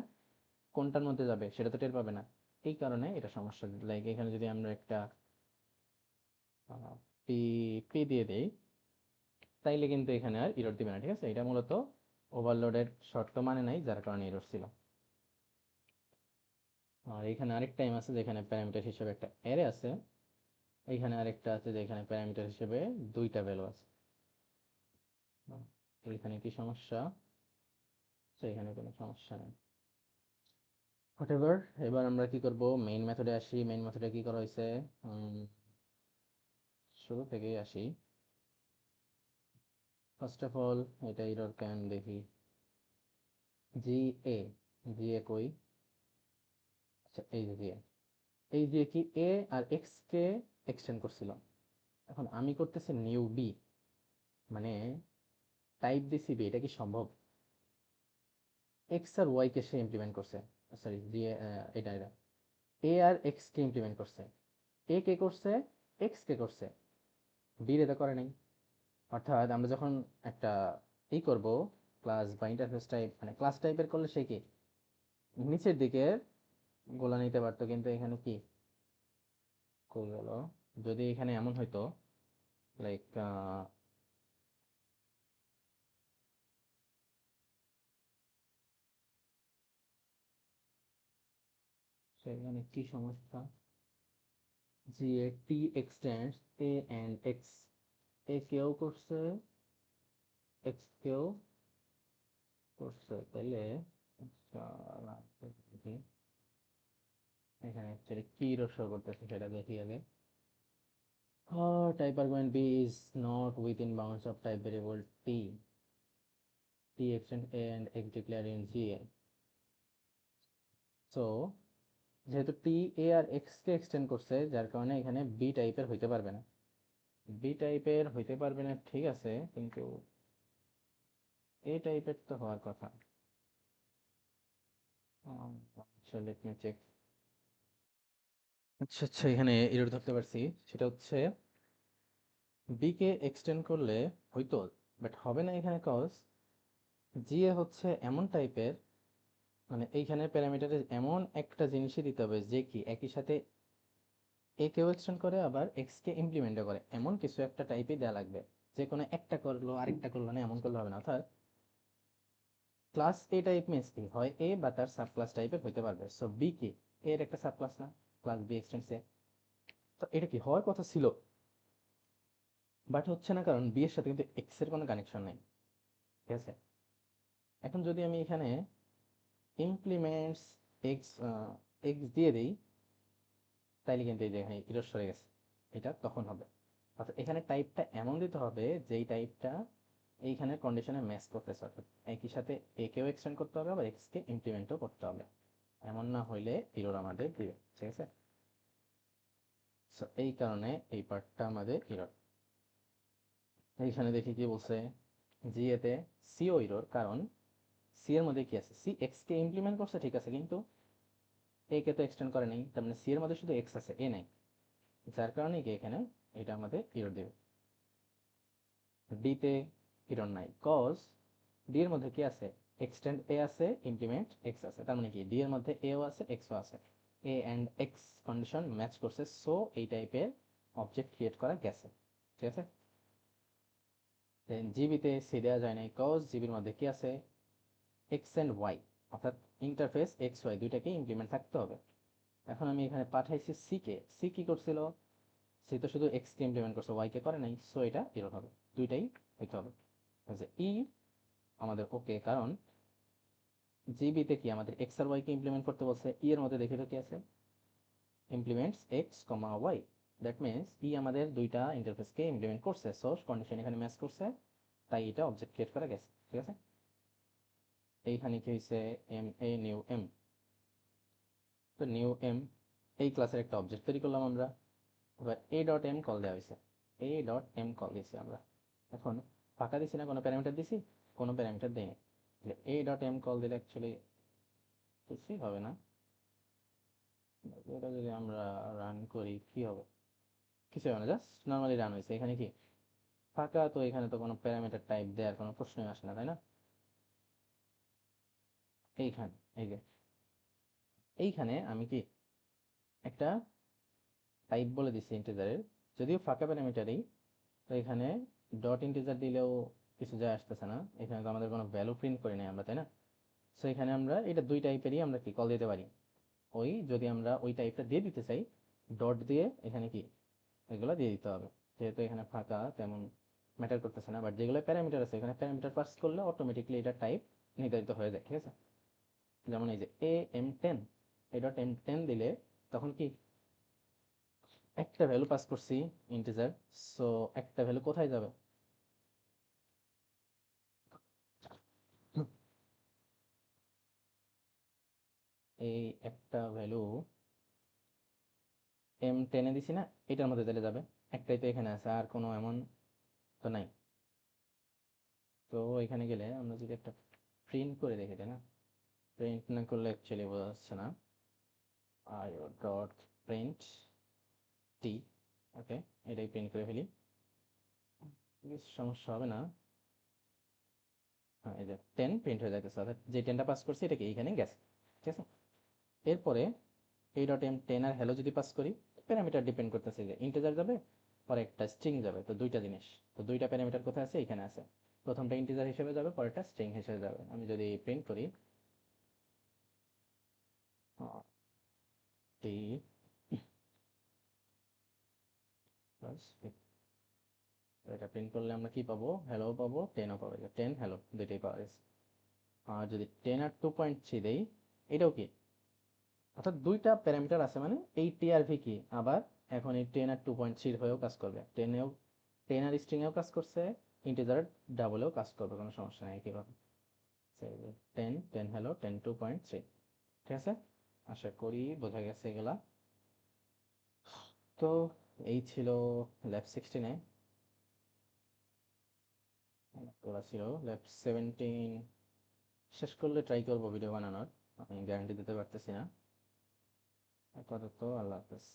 কোনটার মধ্যে যাবে সেটা তো টের পাবে না। এই কারণে এটা সমস্যা। লাইক এখানে যদি আমরা একটা পি পি দিয়ে দেই, তাইলে কিন্তু এখানে আর ইরর দিবে না, ঠিক আছে। এটা মূলত ওভারলোডের শর্ত মানে নাই, যার কারণে ইরর ছিল। আর এখানে আরেকটা টাইম আছে যেখানে প্যারামিটার হিসেবে একটা অ্যারে আছে, এইখানে আরেকটা আছে যেখানে প্যারামিটার হিসেবে দুইটা ভ্যালু আছে। এখানে কি সমস্যা? তো এখানে কোনো সমস্যা নেই। হোয়াটএভার, এবার আমরা কি করব, মেইন মেথডে আসি। মেইন মেথডে কি করা হয়েছে, শুরু থেকেই আসি। ফার্স্ট অফ অল এটা এরর কেন দেখি। জি এ, জি এ কই, আচ্ছা এই যে জি এ, এই যে কি এ আর এক্স কে এক্সটেন্ড করছিল, এখন আমি করতেছি নিউ বি, মানে টাইপ দিছি বি, এটা কি সম্ভব? এক্স আর ওয়াই কে সে ইমপ্লিমেন্ট করছে, সরি জি এটা এটা এ আর এক্স কে ইমপ্লিমেন্ট করছে, এ কে করছে, এক্স কে করছে, বি রে তো করে নাই। অর্থাৎ আমরা যখন একটা করব ক্লাস বা ইন্টারফেস টাইপ, মানে ক্লাস টাইপের করলে সে কি নিচের দিকে গোলা নিতে পারতো, কিন্তু এখানে কি করে গেল। যদি এখানে এমন হইতো লাইক সেখানে কি সমস্যা, জি এ টি এক্সটেন্ডস এ এন্ড এক্স, এ কেও করছে, এক্স কেও করছে, তাহলে আচ্ছা, দেখি এখানে অ্যাকচুয়ালি কি রসা করতেছে সেটা দেখি আগে। Type argument B is not within bounds of type variable t. T extend A and X declared in GA. So যেহেতু টি এ আর এক্স কে এক্সটেন্ড করছে, যার কারণে এখানে বি টাইপের হইতে পারবে না। বি টাইপের হইতে পারবে না, ঠিক আছে, কিন্তু এ টাইপের তো হওয়ার কথা। আচ্ছা লেট মি চেক। আচ্ছা আচ্ছা, এখানে এরর ধরতে পারছি, সেটা হচ্ছে বি কে এক্সটেন্ড করলে হইতো, বাট হবে না এখানে, কজ জিএ হচ্ছে এমন টাইপের, মানে এইখানে প্যারামিটারে এমন একটা জিনিসই দিতে হবে যে কি একই সাথে এ কেও এক্সটেন্ড করে আবার এক্স কে ইমপ্লিমেন্টও করে, এমন কিছু একটা টাইপই দেওয়া লাগবে। যে কোনো একটা করলো আরেকটা করলো না, এমন করলে হবে না। অর্থাৎ ক্লাস এ টাইপ মিনস কি হয় এ বা তার সাব ক্লাস টাইপের হইতে পারবে। সো বি কি এর একটা সাব ক্লাস না, ক্লাস বি এক্সটেন্ডস এ, তো এটা কি হওয়ার কথা ছিল, বাট হচ্ছে না, কারণ বি এর সাথে কিন্তু এক্স এর কোনো কানেকশন নেই, ঠিক আছে। এখন যদি আমি এখানে ইমপ্লিমেন্টস এক্স এক্স দিয়ে দিই, তাইলে কিন্তু এই যে এখানে ইরর সরে গেছে, এটা তখন হবে। অর্থাৎ এখানে টাইপটা এমন দিতে হবে যেই টাইপটা এইখানে কন্ডিশনে ম্যাচ করতেছে, অর্থাৎ একই সাথে এ কেও এক্সটেন্ড করতে হবে আবার এক্স কে ইমপ্লিমেন্টও করতে হবে, এমন না হইলে ইরর আমাদের দিবে, ঠিক আছে। সো এই কারণে এই পার্টটা আমাদের ইরর। এইখানে দেখি কি বলছে, জি এতে সিও ইরর, কারণ সি এর মধ্যে কি আছে, সি এক্স কে ইমপ্লিমেন্ট করছে ঠিক আছে, কিন্তু এ কে তো এক্সটেন্ড করে নাই, তার মানে সি এর মধ্যে শুধু এক্স আছে, এ নাই, যার কারণে কি এখানে এটা আমাদের ইরর দেবে। ডিতে হিরণ নাই, কজ ডি এর মধ্যে কি আছে, এক্সটেন্ড এ আছে, ইমপ্লিমেন্ট এক্স আছে, তার মানে কি ডি এর মধ্যে এও আছে এক্সও আছে, এ অ্যান্ড এক্স কন্ডিশন ম্যাচ করছে, সো এই টাইপের অবজেক্ট ক্রিয়েট করা গেছে, ঠিক আছে। দেন জিবিতে সি দেওয়া যায় নাই, কজ জিবির মধ্যে কি আছে, এক্স অ্যান্ড ওয়াই, অর্থাৎ ইন্টারফেস এক্স ওয়াই দুইটাকে ইমপ্লিমেন্ট থাকতে হবে। এখন আমি এখানে পাঠাইছি সি কে, সি কি করছিল, সি তো শুধু এক্স কে ইমপ্লিমেন্ট করছে, ওয়াই কে করে নাই, সো এটা এরর হবে, দুইটাই হইতে হবে। ই আমাদের ওকে, কারণ জিবিতে কি আমাদের এক্স আর ওয়াই কে ইমপ্লিমেন্ট করতে বলছে, ই এর মধ্যে দেখে তো কি আছে, implements X comma Y, that means E আমাদের দুইটা ইন্টারফেসকে ইমপ্লিমেন্ট করছে, সো কন্ডিশন এখানে ম্যাচ করছে, তাই এটা অবজেক্ট ক্রিয়েট করা গেছে, ঠিক আছে। এইখানে কি হয়েছে, এম এ নিউ এম, তো নিউ এম এই ক্লাসের একটা অবজেক্ট তৈরি করলাম আমরা। এবার এ ডট এম কল দেওয়া হয়েছে, এ ডট এম কল দিয়েছি আমরা। এখন ফাঁকা দিছি না, কোনো প্যারামিটার দিছি, কোনো প্যারামিটার দেয়নি, এ ডট এম কল দিলে অ্যাকচুয়ালি কিছুই হবে না। এটা যদি আমরা রান করি কি হবে, কিছু হবে না, জাস্ট নর্মালি রান হয়েছে। এখানে কি ফাঁকা, তো এখানে তো কোনো প্যারামিটার টাইপ দেওয়ার কোনো প্রশ্নই আসে না, তাই না। এইখানে এই যে এইখানে আমি কি একটা টাইপ বলে দিচ্ছি ইন্টিজারের, যদিও ফাঁকা প্যারামিটারই, তো এখানে ডট ইন্টিজার দিলেও কিছু যায় আসতেছে না, এখানে তো আমাদের কোনো ভ্যালু প্রিন্ট করি নাই আমরা, তাই না। সো এখানে আমরা এটা দুই টাইপেরই আমরা কি কল দিতে পারি, ওই যদি আমরা ওই টাইপটা দিয়ে দিতে চাই, ডট দিয়ে এখানে কি এগুলো দিয়ে দিতে হবে, যেহেতু এখানে ফাঁকা তেমন ম্যাটার করতেছে না, বাট যেগুলো প্যারামিটার আছে এখানে প্যারামিটার পাস করলে অটোমেটিকলি এটা টাইপ নির্ধারিত হয়ে যায়, ঠিক আছে। যেমন এই যে am10, a.m10 দিলে তখন কি একটা ভ্যালু পাস করছি ইন্টিজার, সো একটা ভ্যালু কোথায় যাবে, এই একটা ভ্যালু m10 এ দিছি না, এটার মধ্যে দিলে যাবে, একটাই তো এখানে আছে, আর কোনো এমন তো নাই। তো এখানে গেলে আমরা যদি একটা প্রিন্ট করে দেখি, তাই না, প্রিন্ট না করলে অ্যাকচুয়ালি বোঝা যাচ্ছে না, আইও ডট প্রিন্ট টি, ওকে, এটাই প্রিন্ট করে ফেলি, কিছু সমস্যা হবে না। হ্যাঁ, এই যে 10 প্রিন্ট হয়ে যাইতেছে, অর্থাৎ যে 10টা পাস করছি এটা কি এইখানে গেছে, ঠিক আছে। এরপরে এই ডট এম 10 আর হ্যালো যদি পাস করি, প্যারামিটার ডিপেন্ড করতেছে যে ইন্টিজার যাবে পরে একটা স্ট্রিং যাবে, তো দুইটা জিনিস, তো দুইটা প্যারামিটার কোথায় আছে, এখানে আছে, প্রথমটা ইন্টিজার হিসেবে যাবে, পরেরটা স্ট্রিং হিসেবে যাবে। আমি যদি প্রিন্ট করি টি প্লাস, এটা প্রিন্ট করলে আমরা কি পাবো, হ্যালো পাবো, 10ও পাবো, 10 হ্যালো দুইটাই পাওয়া গেছে। আর যদি 10 আর 2.3 দেই, এটাও কি, অর্থাৎ দুইটা প্যারামিটার আছে, মানে এই টি আর ভি কি আবার এখন এই 10 আর 2.3 হয়েও কাজ করবে, 10 আর স্ট্রিং এও কাজ করছে, ইন্টিজার ডাবলেও কাজ করবে, কোনো সমস্যা নেই একইভাবে। 10 হ্যালো 10 2.3, ঠিক আছে। আশা করি বোঝা গেছে এগুলা। তো এই ছিল ল্যাব 16-এ, তোলা ছিল ল্যাব 17, শেষ করলে ট্রাই করবো ভিডিও বানানোর, আমি গ্যারান্টি দিতে পারতেছি না। আপাতত আল্লাহ হাফেজ।